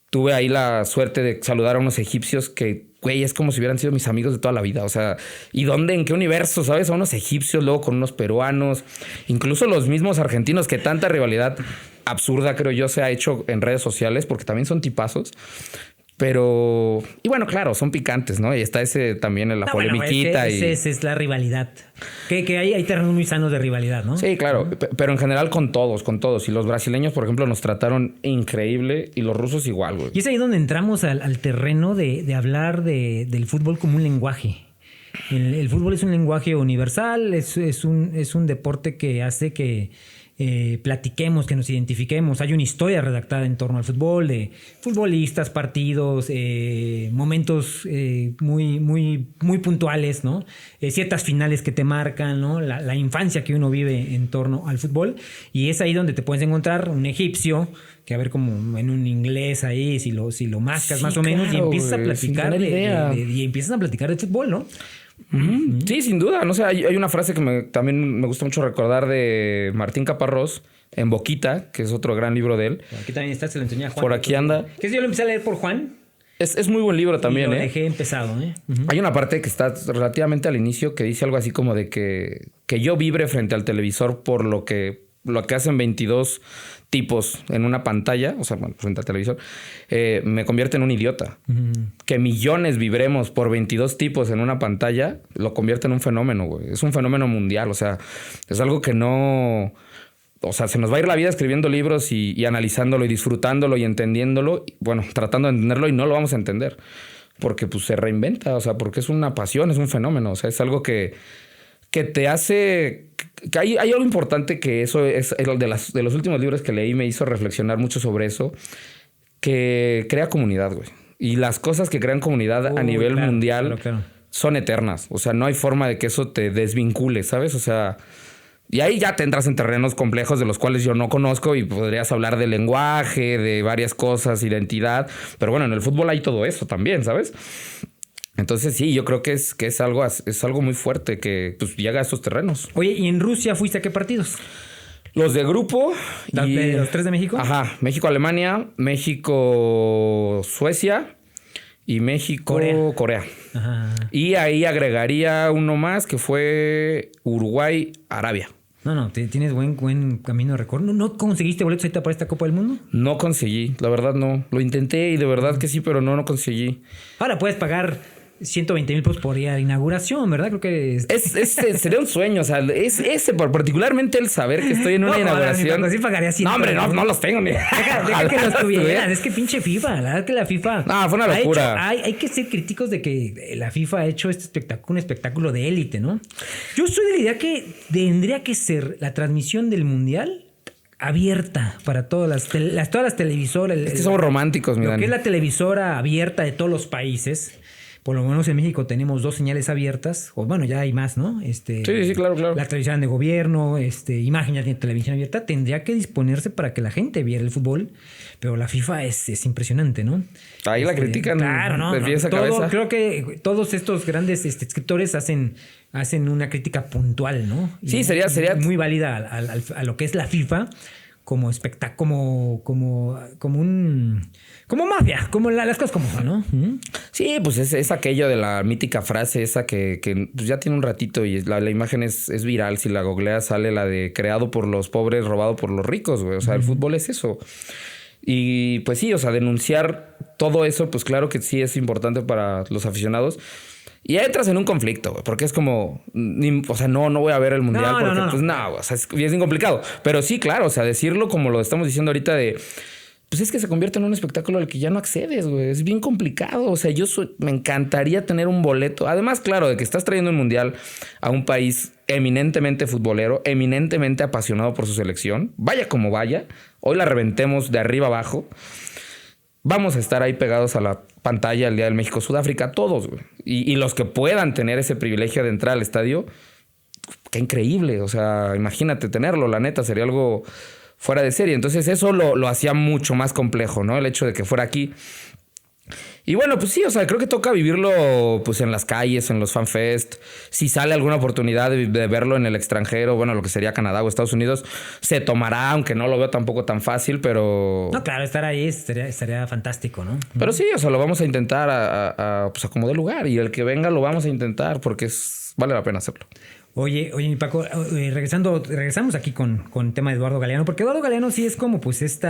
tuve ahí la suerte de saludar a unos egipcios que, güey, es como si hubieran sido mis amigos de toda la vida. O sea, ¿y dónde? ¿En qué universo? ¿Sabes? A unos egipcios, luego con unos peruanos, incluso los mismos argentinos, que tanta rivalidad absurda, creo yo, se ha hecho en redes sociales, porque también son tipazos. Pero... Y bueno, claro, son picantes, ¿no? Y está ese también en la polemiquita. Esa es la rivalidad. Que hay terrenos muy sanos de rivalidad, ¿no? Sí, claro. Pero en general con todos. Y los brasileños, por ejemplo, nos trataron increíble. Y los rusos igual, güey. Y es ahí donde entramos al terreno de hablar del fútbol como un lenguaje. El fútbol es un lenguaje universal. Es un deporte que hace que platiquemos, que nos identifiquemos. Hay una historia redactada en torno al fútbol, de futbolistas, partidos, momentos muy puntuales, ¿no? Ciertas finales que te marcan, ¿no? La infancia que uno vive en torno al fútbol. Y es ahí donde te puedes encontrar un egipcio, que a ver como en un inglés ahí, si lo mascas sí, más o menos, claro, y empiezas a platicar y empiezas a platicar de fútbol, ¿no? Sí, sin duda. No sé, hay una frase que también me gusta mucho recordar de Martín Caparrós en Boquita, que es otro gran libro de él. Aquí también está, se lo enseñé a Juan. Por aquí anda. Que yo lo empecé a leer por Juan. Es muy buen libro también, y lo dejé empezado, Hay una parte que está relativamente al inicio que dice algo así como de que yo vibre frente al televisor por lo que hacen 22 tipos en una pantalla, o sea, bueno, frente al televisor, me convierte en un idiota. Que millones vibremos por 22 tipos en una pantalla lo convierte en un fenómeno, güey. Es un fenómeno mundial, o sea, es algo que no... O sea, se nos va a ir la vida escribiendo libros y analizándolo y disfrutándolo y entendiéndolo, bueno, tratando de entenderlo y no lo vamos a entender. Porque pues se reinventa, o sea, porque es una pasión, es un fenómeno, o sea, es algo que te hace... Que hay algo importante que eso es de los últimos libros que leí, me hizo reflexionar mucho sobre eso, que crea comunidad, güey. Y las cosas que crean comunidad a nivel mundial son eternas. O sea, no hay forma de que eso te desvincule, ¿sabes? O sea, y ahí ya te entras en terrenos complejos de los cuales yo no conozco y podrías hablar de lenguaje, de varias cosas, identidad. Pero bueno, en el fútbol hay todo eso también, ¿sabes? Entonces sí, yo creo que es algo muy fuerte que pues llega a estos terrenos. Oye, ¿y en Rusia fuiste a qué partidos? Los de grupo. ¿Los 3 de México? Ajá, México-Alemania, México-Suecia y México-Corea. Ajá. Y ahí agregaría uno más que fue Uruguay-Arabia. No, tienes buen camino de recorrido. ¿No conseguiste boletos ahorita para esta Copa del Mundo? No conseguí, la verdad no. Lo intenté y de verdad que sí, pero no conseguí. Ahora puedes pagar 120,000 pesos por ir a la inauguración, ¿verdad? Creo que sería un sueño, o sea, particularmente el saber que estoy en una inauguración. Sí pagaría 100. No, hombre, no los tengo ni. Deja que los tuvieran. Es que pinche FIFA, la verdad que la FIFA. No, fue una locura. Hay que ser críticos de que la FIFA ha hecho un espectáculo de élite, ¿no? Yo soy de la idea que tendría que ser la transmisión del Mundial abierta para todas las televisoras. Es que somos románticos, mira. Lo que es la televisora abierta de todos los países. Por lo menos en México tenemos 2 señales abiertas. O bueno, ya hay más, ¿no? Sí, claro. La televisión de gobierno, Imagen ya tiene televisión abierta. Tendría que disponerse para que la gente viera el fútbol. Pero la FIFA es impresionante, ¿no? Ahí la critican. Claro, ¿no? De pies a cabeza. Creo que todos estos grandes escritores hacen una crítica puntual, ¿no? Sí, sería muy válida a lo que es la FIFA como espectáculo, como mafia, como las cosas como son, ¿no? Sí, pues es aquello de la mítica frase esa que pues ya tiene un ratito y la imagen es viral. Si la googleas sale la de creado por los pobres, robado por los ricos, güey. O sea, el fútbol es eso. Y pues sí, o sea, denunciar todo eso, pues claro que sí es importante para los aficionados. Y entras en un conflicto, güey, porque es como... O sea, no voy a ver el Mundial pues no, o sea, es bien complicado. Pero sí, claro, o sea, decirlo como lo estamos diciendo ahorita de... Pues es que se convierte en un espectáculo al que ya no accedes, güey. Es bien complicado. O sea, me encantaría tener un boleto. Además, claro, de que estás trayendo el Mundial a un país eminentemente futbolero, eminentemente apasionado por su selección. Vaya como vaya. Hoy la reventemos de arriba abajo. Vamos a estar ahí pegados a la pantalla el día del México-Sudáfrica, todos, güey. Y los que puedan tener ese privilegio de entrar al estadio, qué increíble. O sea, imagínate tenerlo, la neta, sería algo fuera de serie. Entonces eso lo hacía mucho más complejo, ¿no? El hecho de que fuera aquí. Y bueno, pues sí, o sea, creo que toca vivirlo pues en las calles, en los fanfest. Si sale alguna oportunidad de verlo en el extranjero, bueno, lo que sería Canadá o Estados Unidos, se tomará, aunque no lo veo tampoco tan fácil, pero... No, claro, estar ahí estaría fantástico, ¿no? Pero sí, o sea, lo vamos a intentar pues a como de lugar. Y el que venga lo vamos a intentar porque vale la pena hacerlo. Oye, mi Paco, regresamos aquí con el tema de Eduardo Galeano, porque Eduardo Galeano sí es como pues este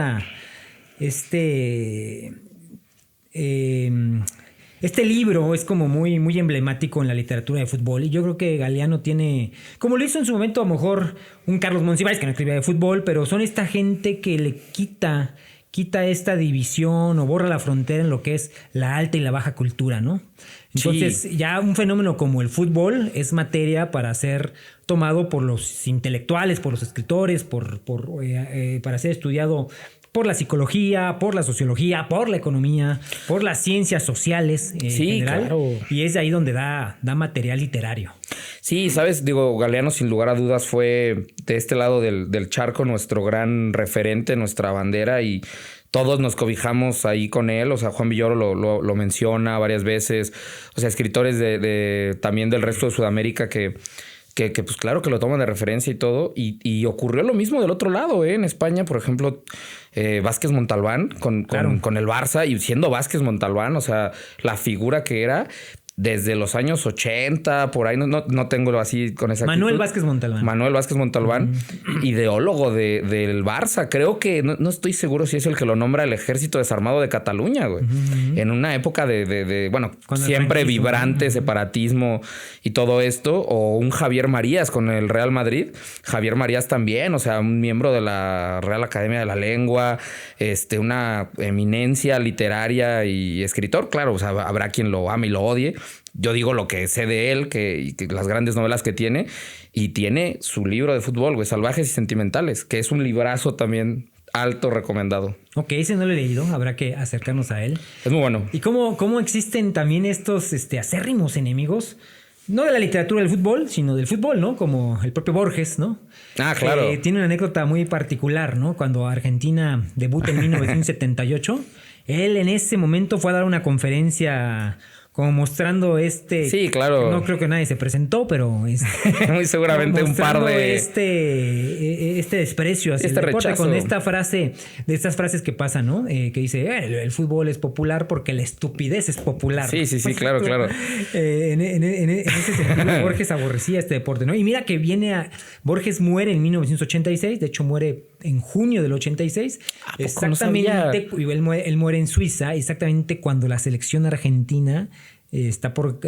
libro es como muy, muy emblemático en la literatura de fútbol, y yo creo que Galeano tiene, como lo hizo en su momento a lo mejor un Carlos Monsiváis, que no escribía de fútbol, pero son esta gente que le quita quita esta división o borra la frontera en lo que es la alta y la baja cultura, ¿no? Entonces, ya un fenómeno como el fútbol es materia para ser tomado por los intelectuales, por los escritores, para ser estudiado por la psicología, por la sociología, por la economía, por las ciencias sociales en general. Claro. Y es de ahí donde da material literario. Sí, sabes, digo, Galeano sin lugar a dudas fue de este lado del charco nuestro gran referente, nuestra bandera, y todos nos cobijamos ahí con él. O sea, Juan Villoro lo menciona varias veces. O sea, escritores también del resto de Sudamérica que pues claro que lo toman de referencia y todo. Y ocurrió lo mismo del otro lado, ¿eh? En España, por ejemplo, Vázquez Montalbán con el Barça, y siendo Vázquez Montalbán, o sea, la figura que era desde los años 80, por ahí, no tengo así con esa Manuel Vázquez Montalbán. Manuel Vázquez Montalbán, ideólogo del Barça. Creo que, no estoy seguro si es el que lo nombra el Ejército Desarmado de Cataluña, güey. En una época bueno, cuando siempre vibrante separatismo y todo esto. O un Javier Marías con el Real Madrid. Javier Marías también, o sea, un miembro de la Real Academia de la Lengua, una eminencia literaria y escritor. Claro, o sea, habrá quien lo ame y lo odie. Yo digo lo que sé de él, que las grandes novelas que tiene, y tiene su libro de fútbol, güey, Salvajes y Sentimentales, que es un librazo también alto recomendado. Ok, ese no lo he leído, habrá que acercarnos a él. Es muy bueno. ¿Y cómo existen también estos acérrimos enemigos? No de la literatura del fútbol, sino del fútbol, ¿no? Como el propio Borges, ¿no? Ah, claro. Tiene una anécdota muy particular, ¿no? Cuando Argentina debuta en 1978, él en ese momento fue a dar una conferencia como mostrando Sí, claro. No creo que nadie se presentó, pero muy seguramente un par de este desprecio hacia el deporte, rechazo. con esta frase, de estas frases que pasan, ¿no? Que dice, el fútbol es popular porque la estupidez es popular. Sí, claro. En ese sentido, Borges aborrecía este deporte, ¿no? Y mira que Borges muere en 1986, de hecho muere en junio del 86. Exactamente, él muere en Suiza, exactamente cuando la selección argentina está por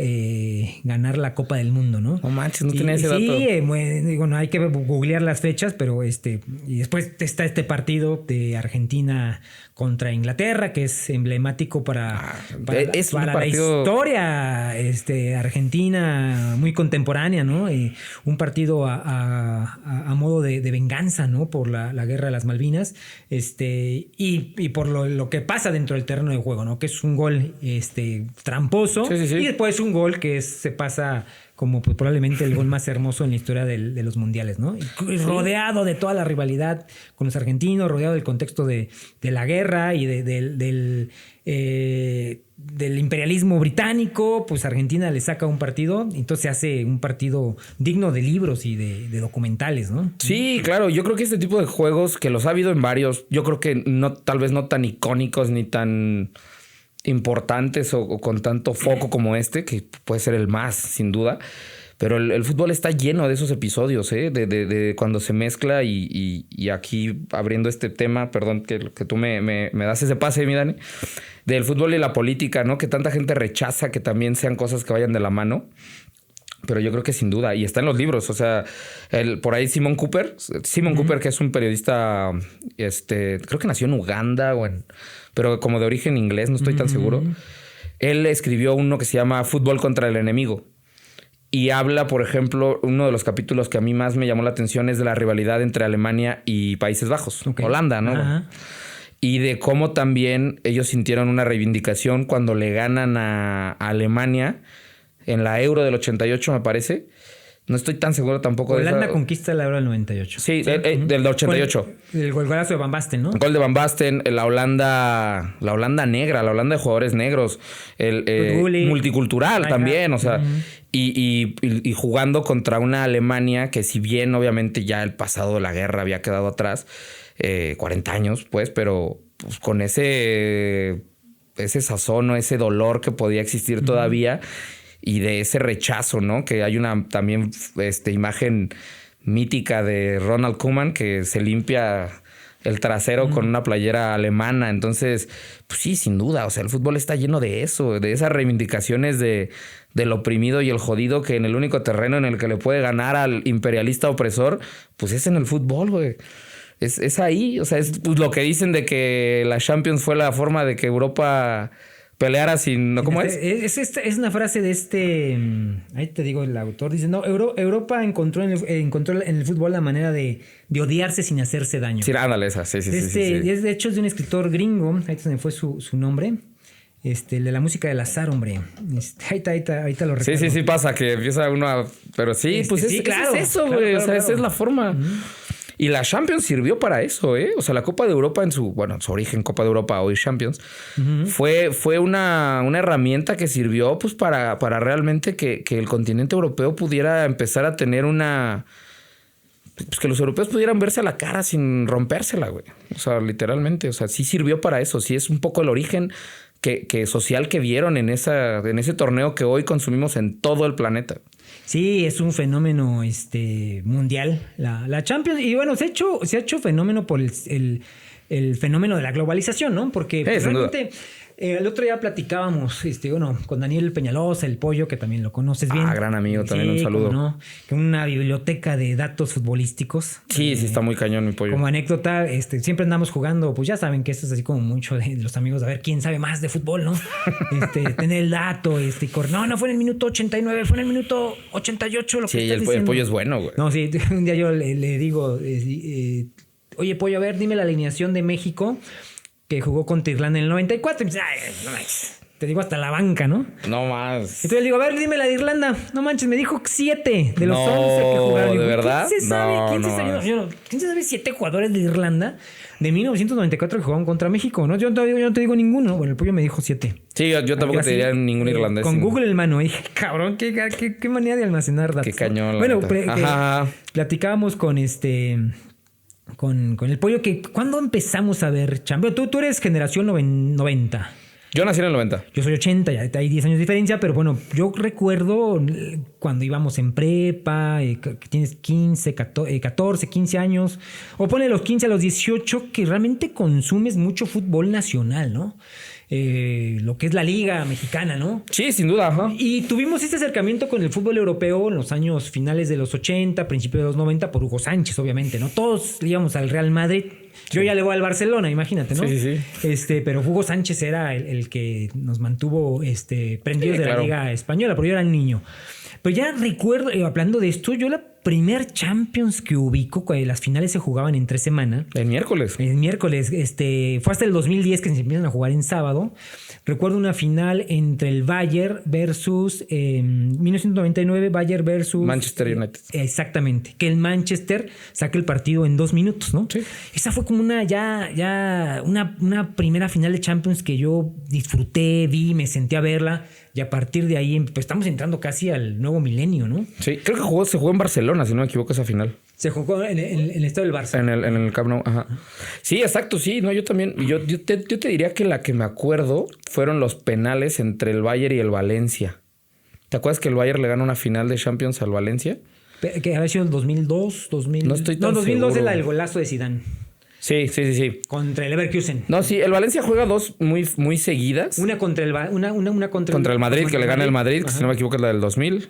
ganar la Copa del Mundo, ¿no? No manches, no tenía ese dato. Sí, no hay que googlear las fechas, pero y después está este partido de Argentina contra Inglaterra, que es emblemático para la historia argentina muy contemporánea, ¿no? Un partido a modo de venganza, ¿no? Por la guerra de las Malvinas, y por lo que pasa dentro del terreno de juego, ¿no? Que es un gol tramposo. Sí. Y después un gol que se pasa como pues, probablemente el gol más hermoso en la historia de los mundiales, ¿no? Y rodeado de toda la rivalidad con los argentinos, rodeado del contexto de la guerra y del imperialismo británico, pues Argentina le saca un partido, entonces se hace un partido digno de libros y de documentales, ¿no? Sí, claro, yo creo que este tipo de juegos, que los ha habido en varios, yo creo que tal vez no tan icónicos ni tan importantes o con tanto foco como que puede ser el más, sin duda. Pero el fútbol está lleno de esos episodios, de cuando se mezcla y aquí abriendo este tema, perdón que tú me das ese pase, mi Dani, del fútbol y la política, ¿no? Que tanta gente rechaza que también sean cosas que vayan de la mano. Pero yo creo que sin duda, y está en los libros, o sea, por ahí Simon Cooper, que es un periodista, creo que nació en Uganda, pero como de origen inglés, no estoy tan seguro. Él escribió uno que se llama Fútbol contra el enemigo. Y habla, por ejemplo, uno de los capítulos que a mí más me llamó la atención es de la rivalidad entre Alemania y Países Bajos, Holanda, ¿no? Ajá. Y de cómo también ellos sintieron una reivindicación cuando le ganan a Alemania en la Euro del 88, me parece. No estoy tan seguro tampoco Holanda de esa. Conquista la Euro del 98. Sí, del 88. El golazo de Van Basten, ¿no? El gol de Van Basten, la Holanda negra, la Holanda de jugadores negros, multicultural también, o sea, y jugando contra una Alemania que, si bien obviamente ya el pasado de la guerra había quedado atrás, 40 años, pues, pero pues, con ese sazón o ese dolor que podía existir todavía. Y de ese rechazo, ¿no? Que hay una también imagen mítica de Ronald Koeman que se limpia el trasero con una playera alemana. Entonces, pues sí, sin duda. O sea, el fútbol está lleno de eso, de esas reivindicaciones del oprimido y el jodido, que en el único terreno en el que le puede ganar al imperialista opresor, pues es en el fútbol, güey. es ahí. O sea, es pues, lo que dicen de que la Champions fue la forma de que Europa peleara sin... ¿Cómo es? Es una frase de ahí te digo el autor. Dice, no, Europa encontró en el fútbol la manera de odiarse sin hacerse daño. Sí, ándale, esa. Sí. De hecho, es de un escritor gringo. Ahí se me fue su nombre. El de la música del azar, hombre. Ahí te lo recuerdo. Sí, pasa que empieza uno a... Pero sí, pues sí, claro, es eso, güey. Claro. Esa es la forma. Uh-huh. Y la Champions sirvió para eso, ¿eh? O sea, la Copa de Europa en su origen, Copa de Europa, hoy Champions, uh-huh. fue una herramienta que sirvió pues para realmente que el continente europeo pudiera empezar a tener una... Pues que los europeos pudieran verse a la cara sin rompérsela, güey. O sea, literalmente. O sea, sí sirvió para eso. Sí es un poco el origen que social que vieron en ese torneo que hoy consumimos en todo el planeta. Sí, es un fenómeno mundial la Champions. Y bueno, se ha hecho fenómeno por el fenómeno de la globalización, ¿no? Porque realmente el otro día platicábamos con Daniel Peñalosa, el Pollo, que también lo conoces bien. Gran amigo, también un saludo. ¿No? Que una biblioteca de datos futbolísticos. Sí, está muy cañón mi Pollo. Como anécdota, siempre andamos jugando, pues ya saben que esto es así como mucho de los amigos, a ver quién sabe más de fútbol, ¿no? Tener el dato, no fue en el minuto 89, fue en el minuto 88 lo que sí, el Pollo es bueno, güey. No, sí, un día yo le digo, oye, Pollo, a ver, dime la alineación de México que jugó contra Irlanda en el 94. Y me dice, no manches, te digo hasta la banca, ¿no? No más. Entonces le digo, a ver, dime la de Irlanda. No manches, me dijo 7 de los 11 que jugaron. ¿De verdad? ¿Quién se sabe? ¿Quién se sabe 7 jugadores de Irlanda de 1994 que jugaron contra México? ¿No? Yo no te digo ninguno. Bueno, el Pollo me dijo 7. Sí, yo tampoco te diría ningún irlandés. Con Google en mano. Dije, cabrón, qué manera de almacenar datos. Qué cañón. Bueno, platicábamos con con el Pollo que ¿cuándo empezamos a ver Champions? Tú eres generación 90. Yo nací en el 90. Yo soy 80, ya hay 10 años de diferencia, pero bueno, yo recuerdo cuando íbamos en prepa, que tienes 14, 15 años, o ponle los 15 a los 18, que realmente consumes mucho fútbol nacional, ¿no? Lo que es la Liga Mexicana, ¿no? Sí, sin duda. Ajá. Y tuvimos este acercamiento con el fútbol europeo en los años finales de los 80, principios de los 90, por Hugo Sánchez, obviamente, ¿no? Todos íbamos al Real Madrid. Yo ya le voy al Barcelona, imagínate, ¿no? Sí. Pero Hugo Sánchez era el que nos mantuvo prendidos de la Liga Española, pero yo era el niño. Pero ya recuerdo, hablando de esto, yo la primer Champions que ubico, cuando las finales se jugaban en 3 semanas. El miércoles. Fue hasta el 2010 que se empiezan a jugar en sábado. Recuerdo una final entre el Bayern versus 1999, Bayern versus Manchester United. Exactamente. Que el Manchester saque el partido en 2 minutos, ¿no? Sí. Esa fue como una primera final de Champions que yo disfruté, vi, me senté a verla. Y a partir de ahí, pues estamos entrando casi al nuevo milenio, ¿no? Sí, creo que se jugó en Barcelona, si no me equivoco, esa final. Se jugó en el estado del Barça. En el Camp Nou, ajá. Sí, exacto, sí. No, yo también. Yo te diría que la que me acuerdo fueron los penales entre el Bayern y el Valencia. ¿Te acuerdas que el Bayern le ganó una final de Champions al Valencia? Que había sido en 2002, 2000... No estoy tan 2002 seguro. Es el golazo de Zidane. Sí. Contra el Leverkusen. No, sí, el Valencia juega 2 muy seguidas. Una contra el contra el Madrid, que le gana el Madrid, que si no me equivoco es la del 2000.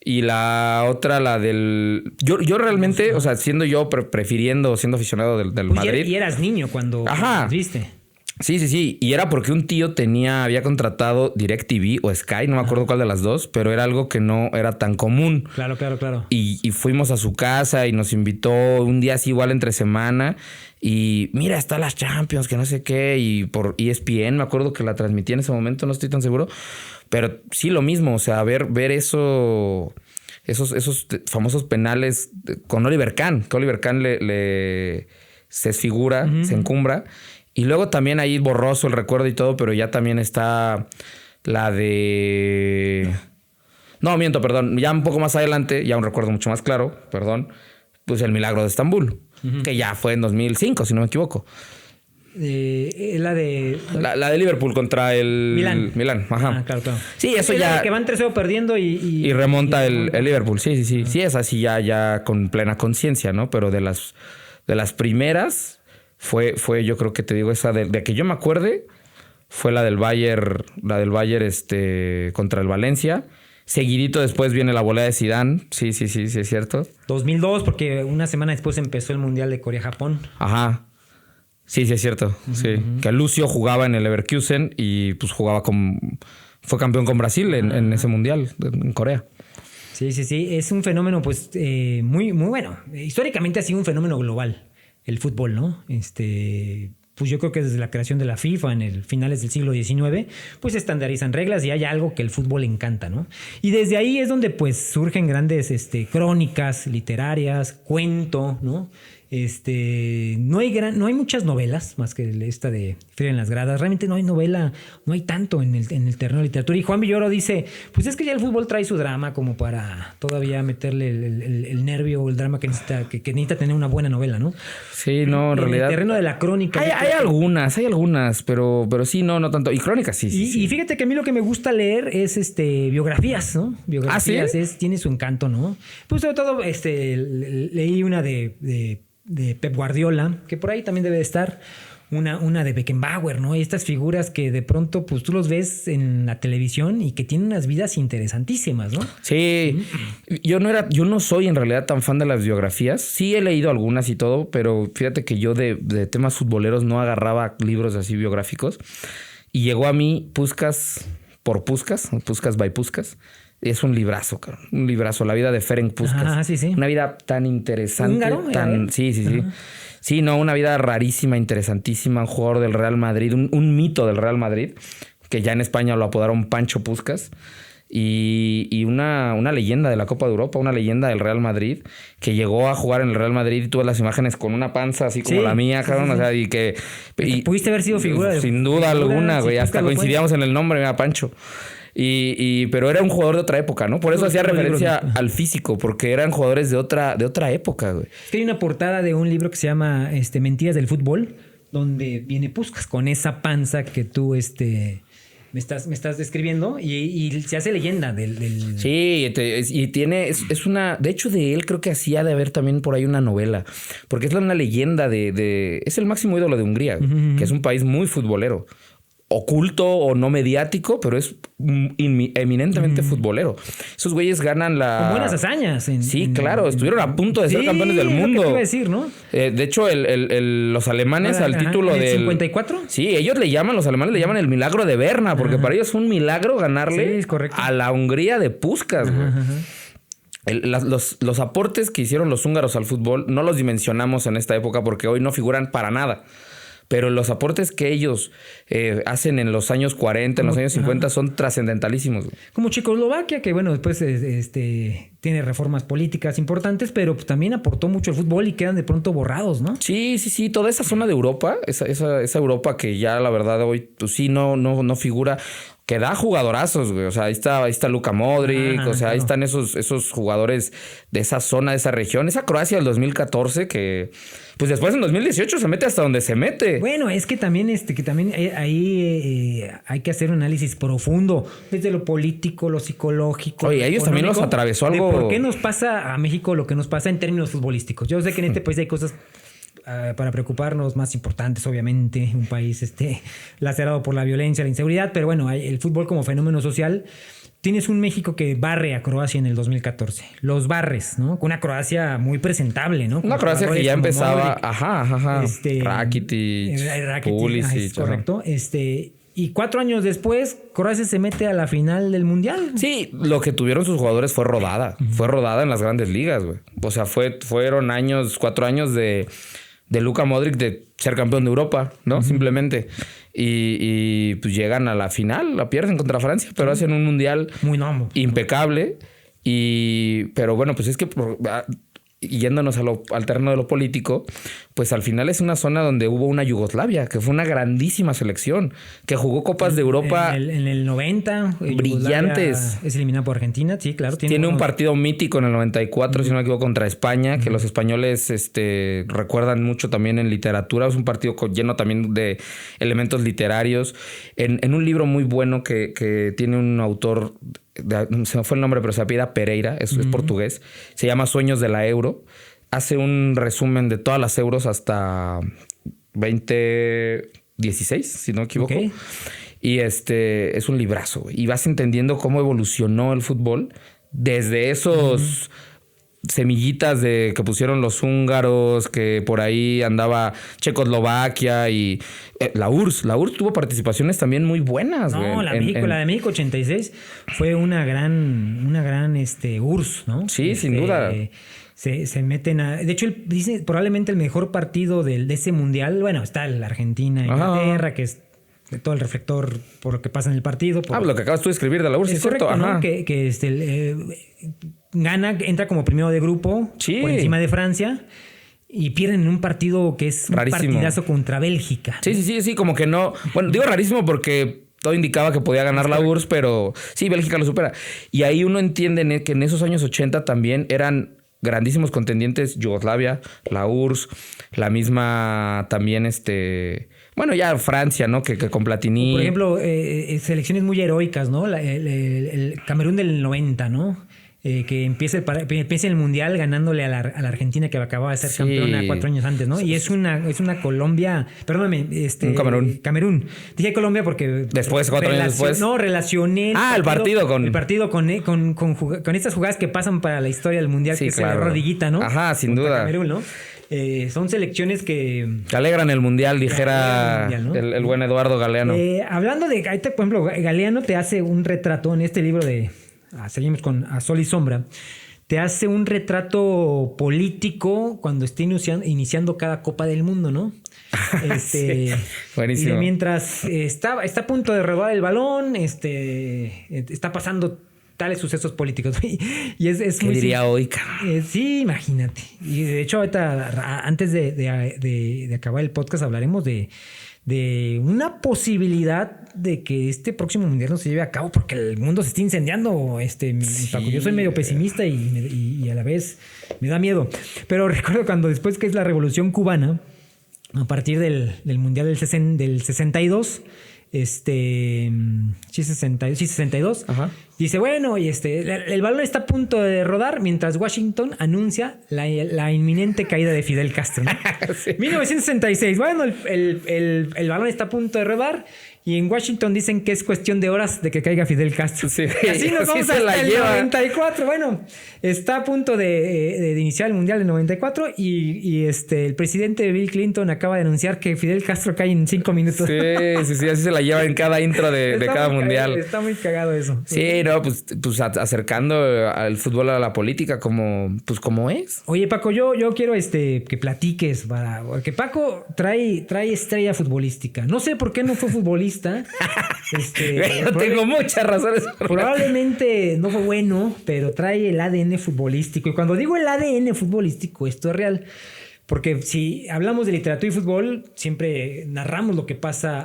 Y la otra, la del... Yo realmente, o sea, siendo yo prefiriendo, siendo aficionado del Madrid... Y eras niño cuando viste. Sí. Y era porque un tío había contratado DirecTV o Sky, no me acuerdo cuál de las dos, pero era algo que no era tan común. Claro. Y fuimos a su casa y nos invitó un día así igual entre semana. Y mira, está las Champions, que no sé qué. Y por ESPN, me acuerdo que la transmití en ese momento, no estoy tan seguro. Pero sí, lo mismo, o sea, ver eso... Esos famosos penales con Oliver Kahn, que Oliver Kahn se desfigura, se encumbra. Y luego también ahí borroso el recuerdo y todo, pero ya también está la de... No, miento, perdón. Ya un poco más adelante, ya un recuerdo mucho más claro, perdón. Pues el Milagro de Estambul, que ya fue en 2005, si no me equivoco. La de Liverpool contra el Milán. Ajá. Claro. Sí, eso ya... Que van 3-0 perdiendo y remonta el Liverpool. Sí. Sí, es así ya con plena conciencia, ¿no? Pero de las primeras... Fue yo creo que te digo esa de que yo me acuerde fue la del Bayern contra el Valencia Seguidito después viene la volea de Zidane. Sí, es cierto. 2002, porque una semana después empezó el Mundial de Corea-Japón. Ajá. Sí, es cierto. Sí. Que Lucio jugaba en el Leverkusen y pues fue campeón con Brasil en ese Mundial en Corea. Sí. Es un fenómeno, pues, muy, muy bueno. Históricamente ha sido un fenómeno global el fútbol, ¿no? Pues yo creo que desde la creación de la FIFA en el finales del siglo XIX, pues se estandarizan reglas y hay algo que el fútbol encanta, ¿no? Y desde ahí es donde pues surgen grandes crónicas literarias, cuento, ¿no? No hay muchas novelas más que esta de Feria en las gradas. Realmente no hay novela, no hay tanto en el terreno de literatura. Y Juan Villoro dice, pues es que ya el fútbol trae su drama como para todavía meterle el nervio o el drama que necesita tener una buena novela, ¿no? Sí, no, en realidad. En el terreno de la crónica. Hay algunas, pero sí, no tanto. Y crónicas, sí. Y fíjate que a mí lo que me gusta leer es biografías, ¿no? Biografías. ¿Sí? Tiene su encanto, ¿no? Pues sobre todo leí una de Pep Guardiola, que por ahí también debe de estar, una de Beckenbauer, ¿no? Y estas figuras que de pronto pues tú los ves en la televisión y que tienen unas vidas interesantísimas, ¿no? Sí, yo no soy en realidad tan fan de las biografías. Sí he leído algunas y todo, pero fíjate que yo de temas futboleros no agarraba libros así biográficos. Y llegó a mí Puskás by Puskás. Es un librazo, cabrón. Un librazo. La vida de Ferenc Puskás. Sí. Una vida tan interesante. ¿Húngaro? Sí. Sí, no, una vida rarísima, interesantísima. Un jugador del Real Madrid, un mito del Real Madrid, que ya en España lo apodaron Pancho Puskás. Y una leyenda de la Copa de Europa, una leyenda del Real Madrid, que llegó a jugar en el Real Madrid y tuve las imágenes con una panza así como la mía, cabrón. O sea, y pudiste haber sido figura. Sin duda alguna, güey. Hasta coincidíamos en el nombre, mira, Pancho. Pero era un jugador de otra época, ¿no? Por eso hacía referencia al físico, porque eran jugadores de otra época, güey. Es que hay una portada de un libro que se llama Mentiras del Fútbol, donde viene Puskás con esa panza que tú me estás describiendo y se hace leyenda del... Sí, y tiene... Es una... De hecho, de él creo que hacía de haber también por ahí una novela, porque es una leyenda es el máximo ídolo de Hungría, que es un país muy futbolero. Oculto o no mediático, pero es eminentemente futbolero. Esos güeyes ganan con buenas hazañas. Claro, estuvieron a punto de ser campeones del mundo. ¿Qué iba a decir, no? De hecho, los alemanes al título del... ¿54? Sí, los alemanes le llaman el milagro de Berna, porque para ellos es un milagro ganarle a la Hungría de Puskás, güey. Los aportes que hicieron los húngaros al fútbol no los dimensionamos en esta época porque hoy no figuran para nada. Pero los aportes que ellos hacen en los años 40, en los años 50 son trascendentalísimos. Como Checoslovaquia, que bueno, después tiene reformas políticas importantes, pero pues, también aportó mucho al fútbol y quedan de pronto borrados, ¿no? Sí. Toda esa zona de Europa, esa Europa que ya la verdad hoy pues sí no figura. Que da jugadorazos, güey. O sea, ahí está Luka Modric. Ahí están esos jugadores de esa zona, de esa región. Esa Croacia del 2014 que... Pues después en 2018 se mete hasta donde se mete. Bueno, es que también, ahí hay que hacer un análisis profundo. Desde lo político, lo psicológico. Oye, ellos también los atravesó algo... ¿Por qué nos pasa a México lo que nos pasa en términos futbolísticos? Yo sé que en este país hay cosas... para preocuparnos más importantes, obviamente, un país lacerado por la violencia, la inseguridad, pero bueno, el fútbol como fenómeno social. Tienes un México que barre a Croacia en el 2014. Los barres, ¿no? Con una Croacia muy presentable, ¿no? Una Croacia que ya empezaba... Modric, Rakitic, Pulisic. Correcto. Y 4 años después, Croacia se mete a la final del Mundial. Sí, lo que tuvieron sus jugadores fue rodada. Fue rodada en las grandes ligas, güey. O sea, fueron 4 años de Luka Modric de ser campeón de Europa, ¿no? Simplemente. Y pues llegan a la final, la pierden contra Francia, pero hacen un mundial muy impecable. Pero bueno, pues es que yéndonos al terreno de lo político, pues al final es una zona donde hubo una Yugoslavia, que fue una grandísima selección, que jugó Copas de Europa. En el 90. Brillantes. Es eliminada por Argentina, sí, claro. Tiene un partido mítico en el 94, si no me equivoco, contra España, que los españoles recuerdan mucho también en literatura. Es un partido lleno también de elementos literarios. En un libro muy bueno que tiene un autor... Se me fue el nombre, pero se apellida Pereira, es portugués. Se llama Sueños de la Euro. Hace un resumen de todas las euros hasta 2016, si no me equivoco. Y es un librazo, güey. Y vas entendiendo cómo evolucionó el fútbol desde esos semillitas de que pusieron los húngaros, que por ahí andaba Checoslovaquia y la URSS. La URSS tuvo participaciones también muy buenas, güey. No, la de México 86 fue una gran URSS, ¿no? Sí, sin duda. Se meten a... De hecho, dice probablemente el mejor partido de ese mundial. Bueno, está la Argentina, Inglaterra, que es todo el reflector por lo que pasa en el partido. Lo que acabas tú de escribir de la URSS, es correcto, ¿no? Ajá. Que gana, entra como primero de grupo por encima de Francia y pierden en un partido que es rarísimo. Un partidazo contra Bélgica. Sí, como que no... Bueno, digo rarísimo porque todo indicaba que podía ganar la URSS, pero sí, Bélgica lo supera. Y ahí uno entiende que en esos años 80 también eran grandísimos contendientes Yugoslavia, la URSS, la misma también bueno, ya Francia, ¿no? Que con Platini. Por ejemplo, selecciones muy heroicas, ¿no? El Camerún del 90, ¿no? Que empieza el Mundial ganándole a la Argentina, que acababa de ser campeona 4 años antes, ¿no? Y es una Colombia... Perdóname, un Camerún. Dije Colombia porque... Después, 4 años después. No, relacioné... El partido con... El partido con estas jugadas que pasan para la historia del Mundial, que claro. Es la rodillita, ¿no? Ajá, sin duda. Camerún, ¿no? Son selecciones que alegran el mundial, dijera el, mundial, ¿no? el buen Eduardo Galeano. Hablando de, por ejemplo, Galeano te hace un retrato en este libro de seguimos con A Sol y Sombra. Te hace un retrato político cuando esté iniciando cada Copa del Mundo, ¿no? Sí, buenísimo. Y mientras está a punto de robar el balón, está pasando tales sucesos políticos. Y es ¿Qué muy diría hoy, cabrón? Sí, imagínate. Y de hecho, ahorita, antes de acabar el podcast, hablaremos de una posibilidad de que este próximo mundial no se lleve a cabo porque el mundo se está incendiando. Paco, yo soy medio pesimista y a la vez me da miedo. Pero recuerdo cuando después que es la Revolución Cubana, a partir del mundial del 62, 62. Ajá. Dice, bueno, y el balón está a punto de rodar mientras Washington anuncia la inminente caída de Fidel Castro, ¿no? Sí. 1966. Bueno, el balón está a punto de rodar y en Washington dicen que es cuestión de horas de que caiga Fidel Castro. Sí, y así nos vamos hasta el 94. Bueno, está a punto de iniciar el Mundial del 94 y el presidente Bill Clinton acaba de anunciar que Fidel Castro cae en 5 minutos. Sí, así se la lleva en cada intro de cada mundial. Está muy cagado eso. Sí, no, pues acercando al fútbol a la política como es. Yo quiero que platiques porque Paco trae estrella futbolística. No sé por qué no fue futbolista. Tengo muchas razones. Probablemente no fue bueno, pero trae el ADN futbolístico. Y cuando digo el ADN futbolístico, esto es real. Porque si hablamos de literatura y fútbol, siempre narramos lo que pasa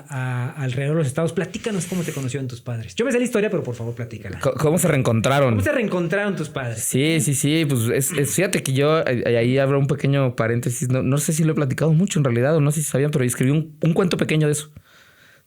alrededor de los estados. Platícanos cómo te conocieron tus padres. Yo me sé la historia, pero por favor, platícala. ¿Cómo se reencontraron? ¿Cómo se reencontraron tus padres? Sí. Pues fíjate que yo ahí abro un pequeño paréntesis. No sé si lo he platicado mucho en realidad o no sé si sabían, pero escribí un cuento pequeño de eso.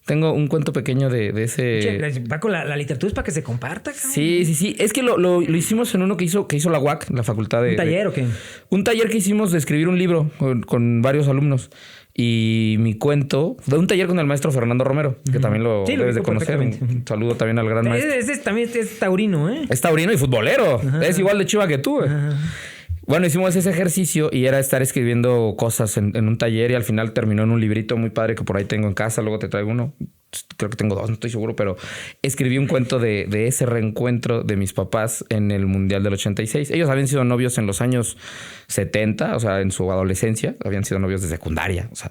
Tengo un cuento pequeño de ese... Che, Paco, la literatura es para que se comparta, cabrón. Sí. Es que lo hicimos en uno que hizo la UAC, la facultad de... ¿Un taller o qué? Un taller que hicimos de escribir un libro con varios alumnos. Y mi cuento... De un taller con el maestro Fernando Romero, que también lo debes de conocer. Un saludo también al gran maestro. También es taurino, ¿eh? Es taurino y futbolero. Ajá. Es igual de chiva que tú, güey. Bueno, hicimos ese ejercicio y era estar escribiendo cosas en un taller y al final terminó en un librito muy padre que por ahí tengo en casa. Luego te traigo uno. Creo que tengo 2, no estoy seguro, pero escribí un cuento de ese reencuentro de mis papás en el Mundial del 86. Ellos habían sido novios en los años 70, o sea, en su adolescencia. Habían sido novios de secundaria, o sea...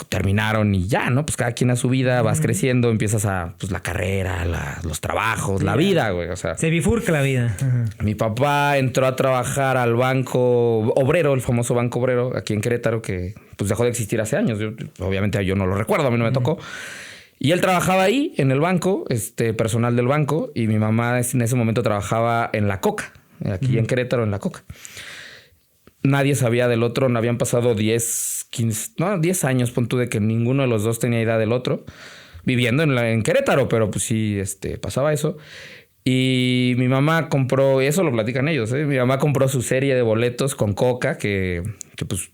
Terminaron y ya, ¿no? Pues cada quien a su vida, vas creciendo, empiezas la carrera, los trabajos, la vida, güey. O sea, se bifurca la vida. Mi papá entró a trabajar al Banco Obrero, el famoso Banco Obrero, aquí en Querétaro, que pues dejó de existir hace años. Obviamente yo no lo recuerdo, a mí no me tocó. Y él trabajaba ahí, en el banco, personal del banco, y mi mamá en ese momento trabajaba en La Coca, aquí en Querétaro, en La Coca. Nadie sabía del otro, no habían pasado 10 años, pon tú, de que ninguno de los dos tenía idea del otro, viviendo en Querétaro, pero pues sí, pasaba eso. Y mi mamá compró, y eso lo platican ellos, mi mamá compró su serie de boletos con Coca, que pues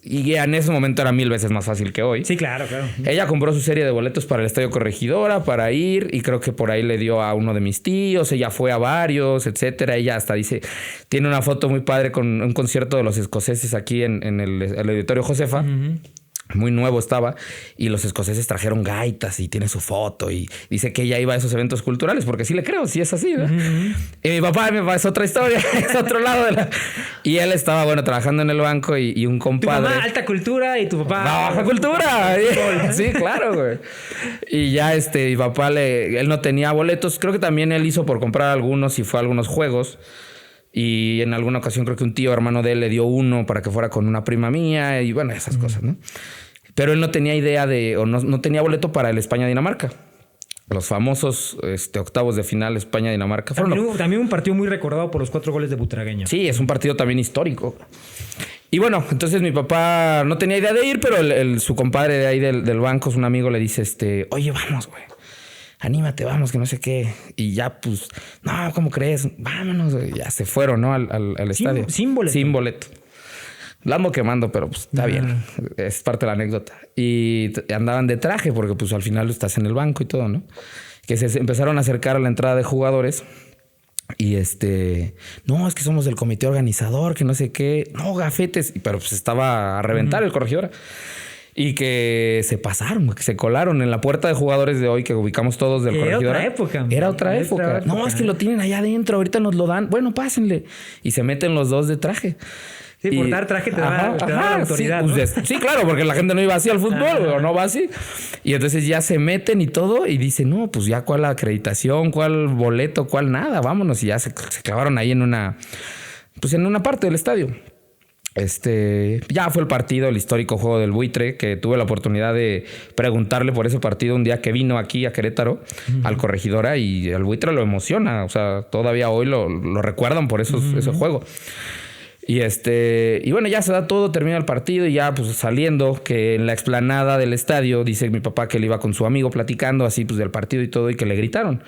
Y en ese momento era 1000 veces más fácil que hoy. Sí, claro. Ella compró su serie de boletos para el Estadio Corregidora para ir y creo que por ahí le dio a uno de mis tíos. Ella fue a varios, etcétera. Ella hasta dice, tiene una foto muy padre con un concierto de los escoceses aquí en el Auditorio Josefa. Muy nuevo estaba y los escoceses trajeron gaitas y tiene su foto y dice que ella iba a esos eventos culturales porque sí le creo, sí es así, ¿no? Y mi papá es otra historia, es otro lado de la... Y él estaba, bueno, trabajando en el banco y un compadre... Tu mamá alta cultura y tu papá... Baja cultura. Sí, claro, güey. Y ya mi papá él no tenía boletos, creo que también él hizo por comprar algunos y fue a algunos juegos. Y en alguna ocasión creo que un tío hermano de él le dio uno para que fuera con una prima mía y bueno, esas cosas, ¿no? Pero él no tenía idea no tenía boleto para el España-Dinamarca. Los famosos octavos de final España-Dinamarca. También un partido muy recordado por los 4 goles de Butragueño. Sí, es un partido también histórico. Y bueno, entonces mi papá no tenía idea de ir, pero su compadre de ahí del banco, un amigo, le dice, oye, vamos, güey. Anímate, vamos, que no sé qué. Y ya, pues, no, ¿cómo crees? Vámonos. Ya se fueron, ¿no? Al estadio. Sin boleto. Sin boleto. La ando quemando, pero pues está bien. Es parte de la anécdota. Y andaban de traje porque pues al final estás en el banco y todo, ¿no? Que se empezaron a acercar a la entrada de jugadores. Y no, es que somos del comité organizador, que no sé qué. No, gafetes. Pero pues estaba a reventar el Corregidora. Y que se pasaron, que se colaron en la puerta de jugadores de hoy que ubicamos todos del Corregidora. Era otra época. No, es que lo tienen allá adentro, ahorita nos lo dan. Bueno, pásenle. Y se meten los dos de traje. Sí, por dar traje te da la autoridad, sí, ¿no? Pues, sí, claro, porque la gente no iba así al fútbol, o no va así. Y entonces ya se meten y todo y dicen, no, pues ya cuál acreditación, cuál boleto, cuál nada, vámonos. Y ya se clavaron ahí en una parte del estadio. Ya fue el partido, el histórico juego del buitre, que tuve la oportunidad de preguntarle por ese partido un día que vino aquí a Querétaro, al Corregidora, y el buitre lo emociona. O sea, todavía hoy lo recuerdan por ese juego. Y bueno, ya se da todo, termina el partido y ya pues saliendo, que en la explanada del estadio, dice mi papá que él iba con su amigo platicando así pues del partido y todo, y que le gritaron,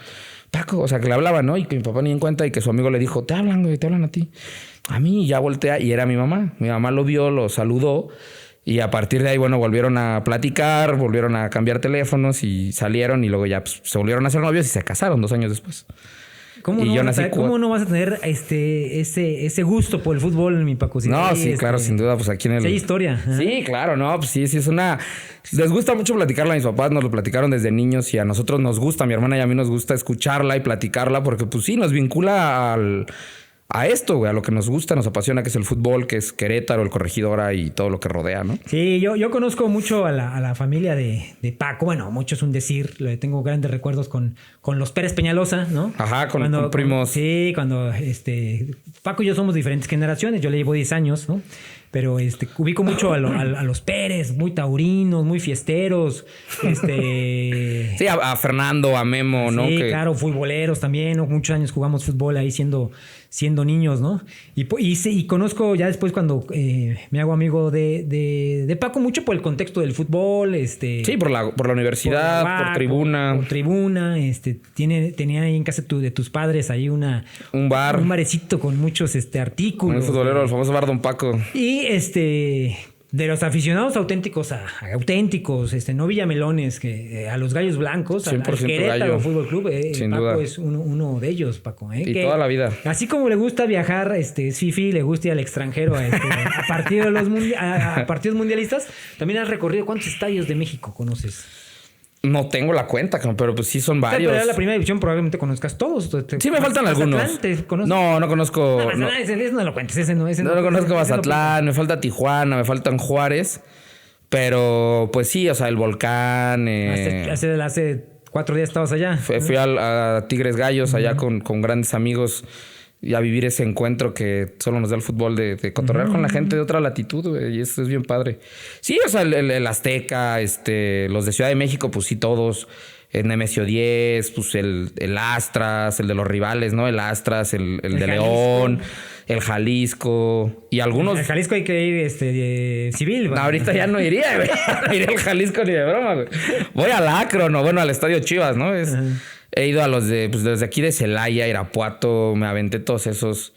Paco, o sea, que le hablaban, ¿no? Y que mi papá ni en cuenta y que su amigo le dijo, te hablan, güey, te hablan a ti. A mí, ya voltea y era mi mamá. Mi mamá lo vio, lo saludó y a partir de ahí, bueno, volvieron a platicar, volvieron a cambiar teléfonos y salieron y luego ya pues, se volvieron a ser novios y se casaron 2 años después. ¿Cómo no vas a tener ese gusto por el fútbol, mi Paco? No, sí, claro, sin duda, pues aquí en el... Sí, hay historia. Sí, claro, no, pues sí, es una... Les gusta mucho platicarla a mis papás, nos lo platicaron desde niños y a nosotros nos gusta, a mi hermana y a mí nos gusta escucharla y platicarla porque pues sí, nos vincula a esto, güey, a lo que nos gusta, nos apasiona, que es el fútbol, que es Querétaro, el Corregidora y todo lo que rodea, ¿no? Sí, yo conozco mucho a la familia de Paco. Bueno, mucho es un decir. Tengo grandes recuerdos con los Pérez Peñalosa, ¿no? Ajá, con primos. Sí, cuando Paco y yo somos diferentes generaciones. Yo le llevo 10 años, ¿no? Pero ubico mucho a los Pérez, muy taurinos, muy fiesteros. Sí, a Fernando, a Memo, ¿no? Sí, claro, futboleros también, ¿no? Muchos años jugamos fútbol ahí siendo niños, ¿no? Y conozco ya después cuando me hago amigo de Paco mucho por el contexto del fútbol. Sí, por la universidad, por tribuna. Por tribuna. Tenía ahí en casa de tus padres ahí un bar. Un barecito con muchos artículos. Un futbolero, el famoso bar Don Paco. Y de los aficionados auténticos a auténticos, no Villamelones, que a los Gallos Blancos, al Querétaro Gallo. Fútbol Club, Paco duda. Es uno de ellos, Paco. Y que, toda la vida. Así como le gusta viajar, es fifi, le gusta ir al extranjero a partidos a partidos mundialistas, también has recorrido. ¿Cuántos estadios de México conoces? No tengo la cuenta, pero pues sí son varios. Pero la primera división probablemente conozcas todos. Sí, me faltan algunos. No conozco. No, ese no lo cuentes. No conozco Mazatlán, me falta Tijuana, me faltan Juárez. Pero pues sí, o sea, el Volcán. Hace 4 días estabas allá. Fui a Tigres Gallos allá con grandes amigos. Y a vivir ese encuentro que solo nos da el fútbol de cotorrear con la gente de otra latitud, güey, y eso es bien padre. Sí, o sea, el Azteca, los de Ciudad de México, pues sí, todos. El Nemesio 10, pues el Astras, el de los rivales, ¿no? El Astras, el de Jalisco. León, el Jalisco y algunos... El Jalisco hay que ir civil, güey. No, ahorita ya no iría, güey. No iría al Jalisco ni de broma, güey. Voy al Akron, bueno, al Estadio Chivas, ¿no? He ido a los desde aquí de Celaya, Irapuato, me aventé todos esos.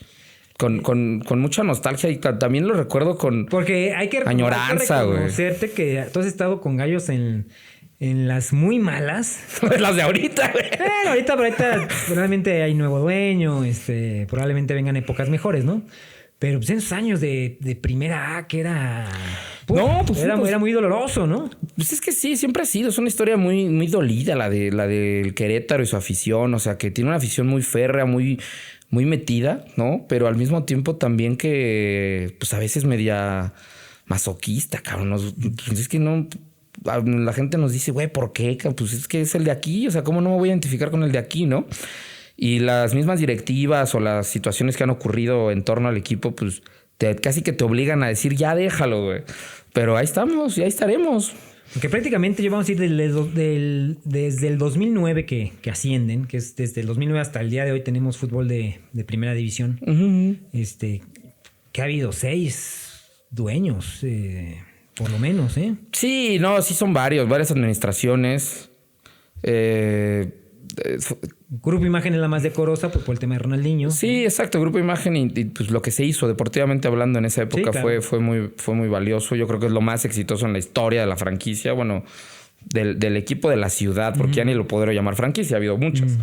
con mucha nostalgia y también lo recuerdo con porque hay que añoranza, güey. Reconocerte que tú has estado con Gallos en las muy malas. Las de ahorita, güey. Ahorita realmente hay nuevo dueño, probablemente vengan épocas mejores, ¿no? Pero pues en esos años de primera A que era... era muy doloroso, ¿no? Pues es que sí, siempre ha sido. Es una historia muy, muy dolida la del Querétaro y su afición. O sea, que tiene una afición muy férrea, muy, muy metida, ¿no? Pero al mismo tiempo también que, pues a veces media masoquista, cabrón. Pues es que no... La gente nos dice, güey, ¿por qué? Pues es que es el de aquí. O sea, ¿cómo no me voy a identificar con el de aquí, no? Y las mismas directivas o las situaciones que han ocurrido en torno al equipo, pues casi que te obligan a decir, ya déjalo, güey. Pero ahí estamos, y ahí estaremos. Porque prácticamente llevamos a ir desde el 2009 que ascienden, que es desde el 2009 hasta el día de hoy tenemos fútbol de primera división. Uh-huh. Que ha habido 6 dueños, por lo menos, ¿eh? Sí, no, sí son varias administraciones. Grupo Imagen es la más decorosa por el tema de Ronaldinho. Sí, exacto. Grupo Imagen y pues lo que se hizo deportivamente hablando en esa época, sí, claro, fue muy valioso. Yo creo que es lo más exitoso en la historia de la franquicia. Bueno, del equipo de la ciudad, porque ya ni lo podré llamar franquicia. Ha habido muchas.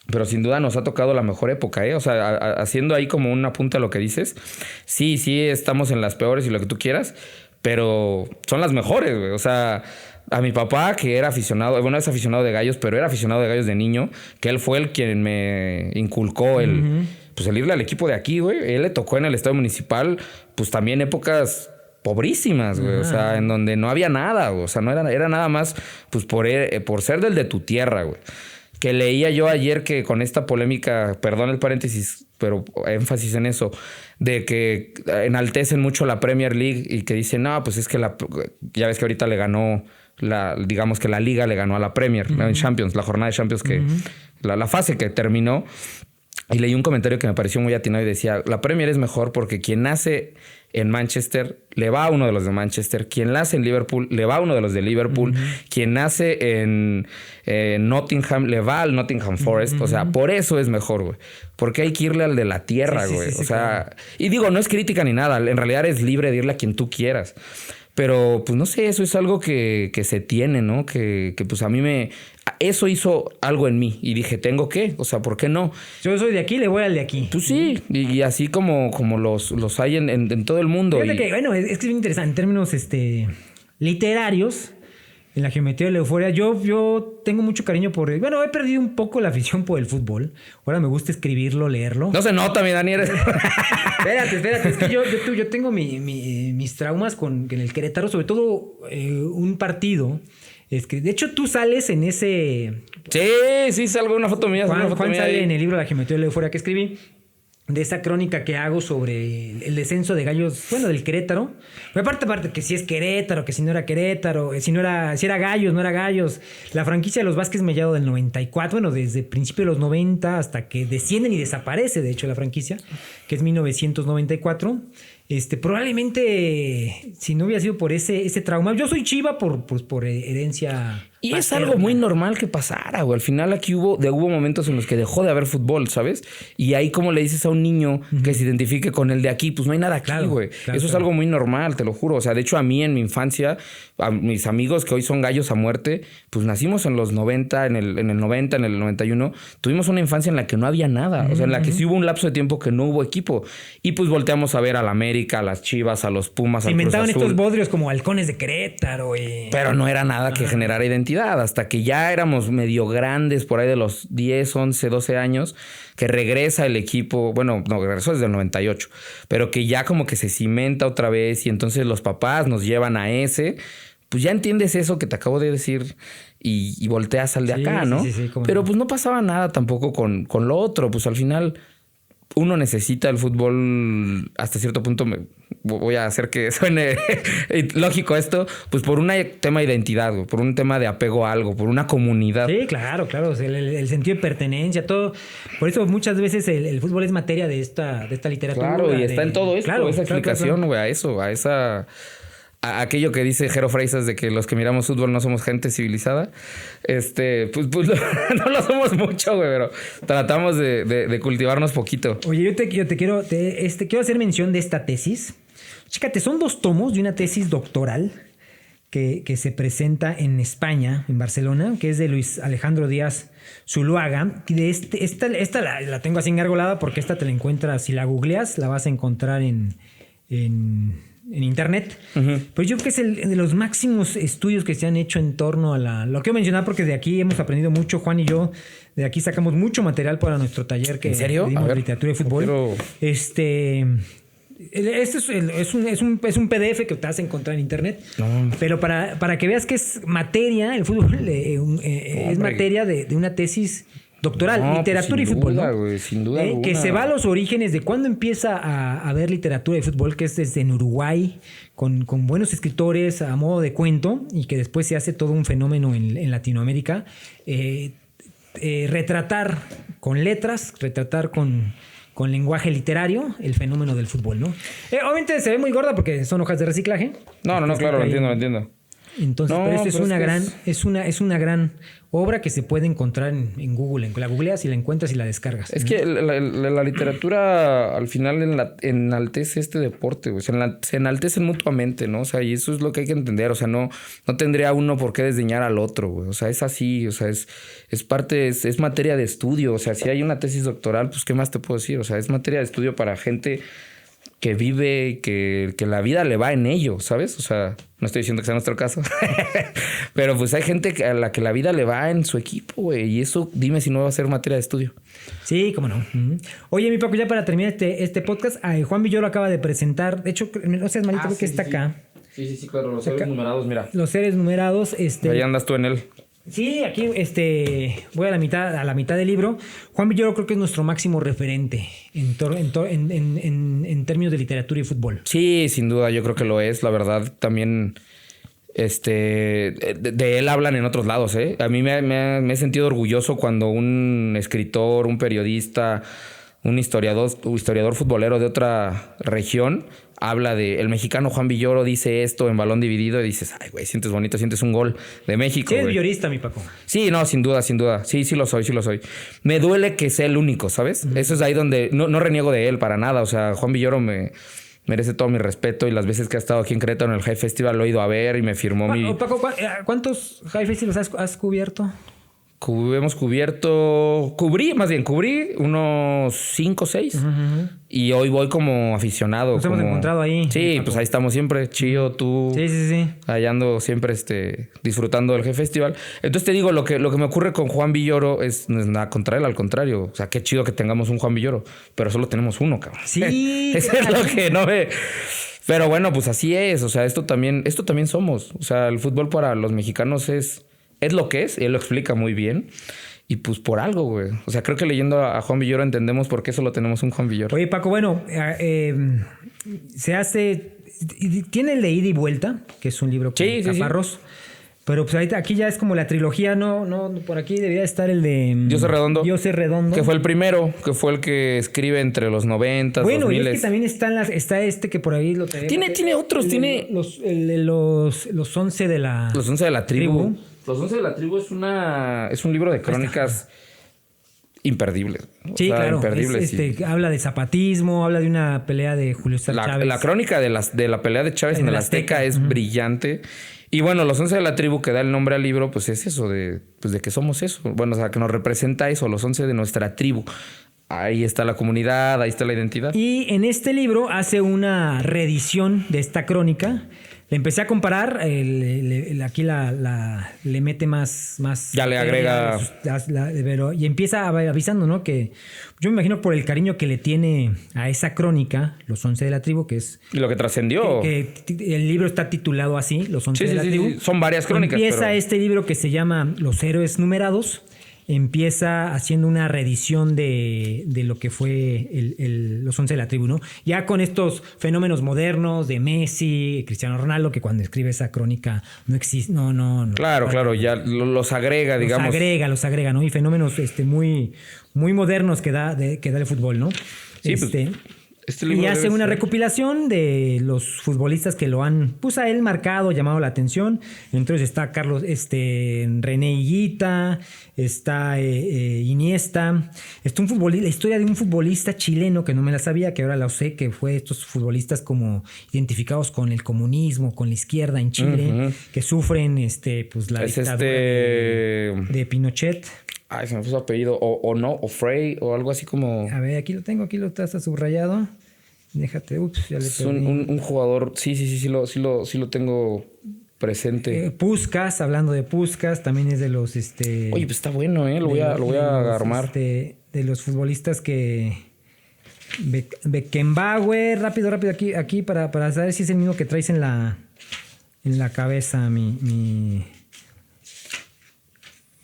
Pero sin duda nos ha tocado la mejor época, ¿eh? O sea, haciendo ahí como un apunte a lo que dices. Sí, estamos en las peores y lo que tú quieras, pero son las mejores, güey. O sea... A mi papá, que era aficionado, bueno, es aficionado de Gallos, pero era aficionado de Gallos de niño, que él fue el quien me inculcó el irle al equipo de aquí, güey. Él le tocó en el estadio municipal, pues también épocas pobrísimas, güey. O sea, en donde no había nada, güey. O sea, no era nada más, pues por ser del de tu tierra, güey. Que leía yo ayer que con esta polémica, perdón el paréntesis, pero énfasis en eso, de que enaltecen mucho la Premier League y que dicen, no, pues es que ya ves que ahorita le ganó... digamos que la Liga le ganó a la Premier, ¿no? En Champions, la jornada de Champions que la fase que terminó. Y leí un comentario que me pareció muy atinado y decía, la Premier es mejor porque quien nace en Manchester le va a uno de los de Manchester, quien nace en Liverpool le va a uno de los de Liverpool, quien nace en Nottingham le va al Nottingham Forest. O sea, por eso es mejor, güey. Porque hay que irle al de la tierra, güey. Sí, o sea, claro. Y digo, no es crítica ni nada, en realidad eres libre de irle a quien tú quieras. Pero, pues no sé, eso es algo que se tiene, ¿no? Que pues a mí eso hizo algo en mí. Y dije, ¿tengo qué? O sea, ¿por qué no? Yo soy de aquí, le voy al de aquí. Pues sí, y así como los hay en todo el mundo. Fíjate que, bueno, es que es bien interesante. En términos literarios, en la geometría de la euforia, yo tengo mucho cariño por... Bueno, he perdido un poco la afición por el fútbol. Ahora me gusta escribirlo, leerlo. No se nota, mi Daniel. Espérate. Es que yo tengo mis traumas en el Querétaro. Sobre todo un partido. De hecho, tú sales en ese... Sí, salgo una foto mía. Juan sale ahí en el libro La geometría de la euforia que escribí. De esa crónica que hago sobre el descenso de Gallos, bueno, del Querétaro. Pero aparte que si es Querétaro, que si no era Querétaro, si era Gallos, no era Gallos. La franquicia de los Vázquez Mellado del 94, bueno, desde principio de los 90 hasta que descienden y desaparece, de hecho, la franquicia, que es 1994. Probablemente, si no hubiera sido por ese trauma, yo soy Chiva por herencia. Y paterna. Es algo muy normal que pasara, güey. Al final aquí hubo momentos en los que dejó de haber fútbol, ¿sabes? Y ahí como le dices a un niño que se identifique con el de aquí, pues no hay nada aquí, güey. Claro, eso es algo muy normal, te lo juro. O sea, de hecho a mí en mi infancia, a mis amigos que hoy son gallos a muerte, pues nacimos en los 90, en el 90, en el 91. Tuvimos una infancia en la que no había nada. O sea, en la que sí hubo un lapso de tiempo que no hubo equipo. Y pues volteamos a ver a la América, a las Chivas, a los Pumas, al Cruz Azul. Se inventaban estos bodrios como halcones de Querétaro. Pero no era nada que generara identidad. Hasta que ya éramos medio grandes, por ahí de los 10, 11, 12 años, que regresa el equipo. Bueno, no, regresó desde el 98. Pero que ya como que se cimenta otra vez y entonces los papás nos llevan a ese... Pues ya entiendes eso que te acabo de decir y volteas al de acá, ¿no? Sí, pero pues no pasaba nada tampoco con lo otro. Pues al final... Uno necesita el fútbol hasta cierto punto, voy a hacer que suene lógico esto, pues por un tema de identidad, por un tema de apego a algo, por una comunidad. Sí, claro, el sentido de pertenencia, todo. Por eso muchas veces el fútbol es materia de esta literatura. Claro, y está en todo esto, esa explicación, güey, a esa... aquello que dice Jero Freisas de que los que miramos fútbol no somos gente civilizada, pues no lo somos mucho, güey, pero tratamos de cultivarnos poquito. Oye, yo te quiero hacer mención de esta tesis. Chécate, son 2 tomos de una tesis doctoral que se presenta en España, en Barcelona, que es de Luis Alejandro Díaz Zuluaga. Y de esta la tengo así engargolada porque esta te la encuentras, si la googleas, la vas a encontrar en internet. Uh-huh. Pero yo creo que es de los máximos estudios que se han hecho en torno a lo quiero mencionar porque de aquí hemos aprendido mucho, Juan y yo. De aquí sacamos mucho material para nuestro taller que ¿En serio? dimos A ver, de literatura y fútbol. pero... Este es un PDF que te vas a encontrar en internet. No. Pero para que veas que es materia, el fútbol es materia de una tesis doctoral, No, literatura pues y fútbol, duda, ¿no? güey, sin duda Que alguna. se va a los orígenes de cuándo empieza a haber literatura y fútbol, que es desde en Uruguay, con buenos escritores a modo de cuento, y que después se hace todo un fenómeno en Latinoamérica. Retratar con letras, retratar con lenguaje literario el fenómeno del fútbol, ¿no? Obviamente se ve muy gorda porque son hojas de reciclaje. No, claro, lo entiendo. Entonces, No, pero esto pero es una gran obra que se puede encontrar en Google. La googleas y la encuentras y la descargas. Es que la literatura al final enaltece este deporte, güey. Se enaltecen mutuamente, ¿no? O sea, y eso es lo que hay que entender. O sea, no tendría uno por qué desdeñar al otro, güey. O sea, es así. O sea, es parte, es materia de estudio. O sea, si hay una tesis doctoral, pues, ¿qué más te puedo decir? O sea, es materia de estudio para gente que vive, que la vida le va en ello, ¿sabes? O sea, no estoy diciendo que sea nuestro caso, pero pues hay gente a la que la vida le va en su equipo, güey, y eso dime si no va a ser materia de estudio. Sí, cómo no. Uh-huh. Oye, mi Paco, ya para terminar este podcast, Juan Villoro acaba de presentar, de hecho, no seas malito, porque está acá. Sí, claro, los seres numerados, mira. Los seres numerados, Ahí andas tú en él. Sí, aquí voy a la mitad del libro. Juan Villoro creo que es nuestro máximo referente en términos de literatura y fútbol. Sí, sin duda, yo creo que lo es. La verdad, también de él hablan en otros lados, ¿eh? A mí me he sentido orgulloso cuando un escritor, un periodista, un historiador futbolero de otra región habla de el mexicano Juan Villoro dice esto en Balón Dividido y dices, ay, güey, sientes bonito, sientes un gol de México. Sí, es güey. villorista, mi Paco. Sí, no, sin duda. Sí lo soy. Me duele que sea el único, ¿sabes? Uh-huh. Eso es ahí donde no reniego de él para nada. O sea, Juan Villoro merece todo mi respeto y las veces que ha estado aquí en Querétaro en el High Festival lo he ido a ver y me firmó mi... Paco, ¿cuántos High Festivals has cubierto? Cubrí unos 5 o 6 uh-huh. Y hoy voy como aficionado. Nos hemos encontrado ahí. Sí, pues ahí estamos siempre, Chío, tú. Sí. Ahí ando siempre disfrutando del G-Festival. Entonces te digo, lo que me ocurre con Juan Villoro es nada contra él, al contrario. O sea, qué chido que tengamos un Juan Villoro, pero solo tenemos uno, cabrón. Sí. Eso es lo que no me... Pero bueno, pues así es. O sea, esto también somos. O sea, el fútbol para los mexicanos es lo que es, y él lo explica muy bien. Y pues por algo, güey. O sea, creo que leyendo a Juan Villoro entendemos por qué solo tenemos un Juan Villoro. Oye, Paco, bueno, tiene el de Ida y Vuelta, que es un libro con Caparrós. Sí. Pero pues ahorita aquí ya es como la trilogía, no, por aquí debería estar el de... José Redondo. Que fue el primero, que fue el que escribe entre los 90s, bueno, 2000s. Y es que también está que por ahí lo tenemos. Tiene otros, tiene... Los 11 de la... Los 11 de la tribu. Los 11 de la tribu es un libro de crónicas imperdibles. Sí, claro. Imperdibles. Habla de zapatismo, habla de una pelea de Julio César Chávez. La crónica de la pelea de Chávez en el Azteca es brillante. Y bueno, los 11 de la tribu que da el nombre al libro, pues es eso, de que somos eso. Bueno, o sea, que nos representa eso, los 11 de nuestra tribu. Ahí está la comunidad, ahí está la identidad. Y en este libro hace una reedición de esta crónica. Le empecé a comparar, aquí le mete más... Ya le agrega... Y empieza avisando, ¿no? Que yo me imagino por el cariño que le tiene a esa crónica, Los 11 de la tribu, que es... Y lo que trascendió. Que el libro está titulado así, Los 11 de la tribu. Sí. Son varias crónicas. Empieza este libro que se llama Los héroes numerados. Empieza haciendo una reedición de lo que fue los 11 de la tribu, ¿no? Ya con estos fenómenos modernos de Messi, Cristiano Ronaldo, que cuando escribe esa crónica no existe, no. Claro, ya los agrega, digamos. Los agrega, ¿no? Y fenómenos muy, muy modernos que da el fútbol, ¿no? Sí, pues, Y hace una recopilación de los futbolistas que lo han, pues a él marcado, llamado la atención. Entonces está René Higuita, está Iniesta. Está la historia de un futbolista chileno que no me la sabía, que ahora la sé, que fue estos futbolistas como identificados con el comunismo, con la izquierda en Chile, que sufren pues la dictadura de Pinochet. Ay, se me puso apellido. O Frey, o algo así como... A ver, aquí lo tengo, está subrayado. Déjate, ya le perdí. Un jugador, sí lo tengo presente. Puskás, hablando de Puskás, también es de los... Oye, pues está bueno, lo voy a armar. De los futbolistas que... Beckenbauer, rápido, aquí para saber si es el mismo que traes en la cabeza,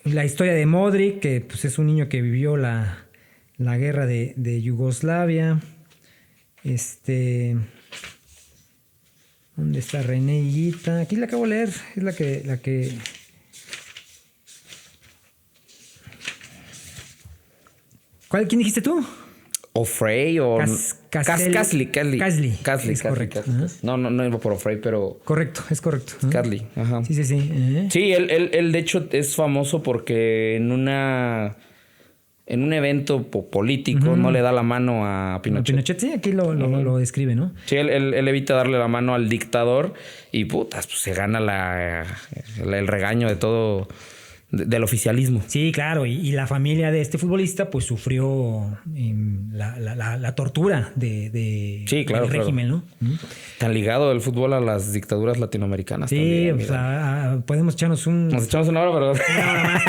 la historia de Modric, que pues es un niño que vivió la guerra de Yugoslavia. ¿Dónde está René Higuita? Aquí la acabo de leer, es la que... ¿Quién dijiste tú? O Frey o... Casly. Es correcto. No iba por Frey, pero... Correcto, es correcto. Casly, ajá. Sí. Sí, él de hecho es famoso porque en un evento político no le da la mano a Pinochet. Pinochet, sí, aquí lo describe, ¿no? Sí, él evita darle la mano al dictador y putas, pues se gana el regaño de todo... Del oficialismo. Sí, claro. Y la familia de este futbolista pues sufrió la tortura del régimen, ¿no? Tan ligado el fútbol a las dictaduras latinoamericanas. Sí, también, podemos echarnos Nos echamos una hora, pero... Nada más,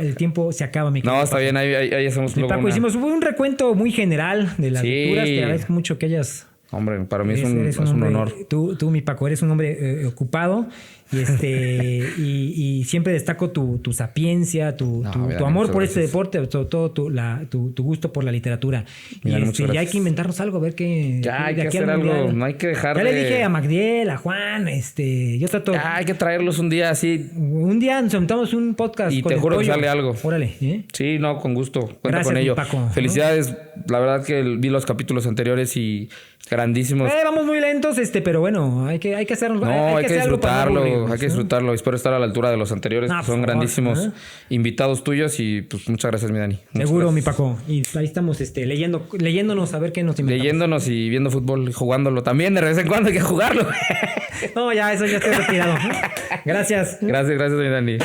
el tiempo se acaba, mi querido. No, está bien, ahí hacemos luego Paco, hicimos un recuento muy general de las lecturas. Te agradezco mucho que hayas... Hombre, para mí es un honor. Tú, mi Paco, eres un hombre ocupado y siempre destaco tu sapiencia, tu amor por este deporte, todo tu gusto por la literatura. Mira, Y hay que inventarnos algo, a ver qué... Ya hay que hacer algo, no hay que dejar Ya le dije a Magdiel, a Juan, yo trato... Ya hay que traerlos un día así. Un día nos sentamos un podcast y te juro que sale algo. Órale, Sí, no, con gusto. Cuenta Gracias, con ello. Paco. Felicidades. La verdad que vi los capítulos anteriores y grandísimos. Vamos muy lentos, pero bueno, hay que hacerlo. No, hay que disfrutarlo. Hay que disfrutarlo. Espero estar a la altura de los anteriores. Son grandísimos invitados tuyos y pues muchas gracias, mi Dani. Seguro, mi Paco. Y ahí estamos leyéndonos a ver qué nos inventamos. Leyéndonos y viendo fútbol y jugándolo. También de vez en cuando hay que jugarlo. No, ya estoy retirado. Gracias. Gracias, mi Dani.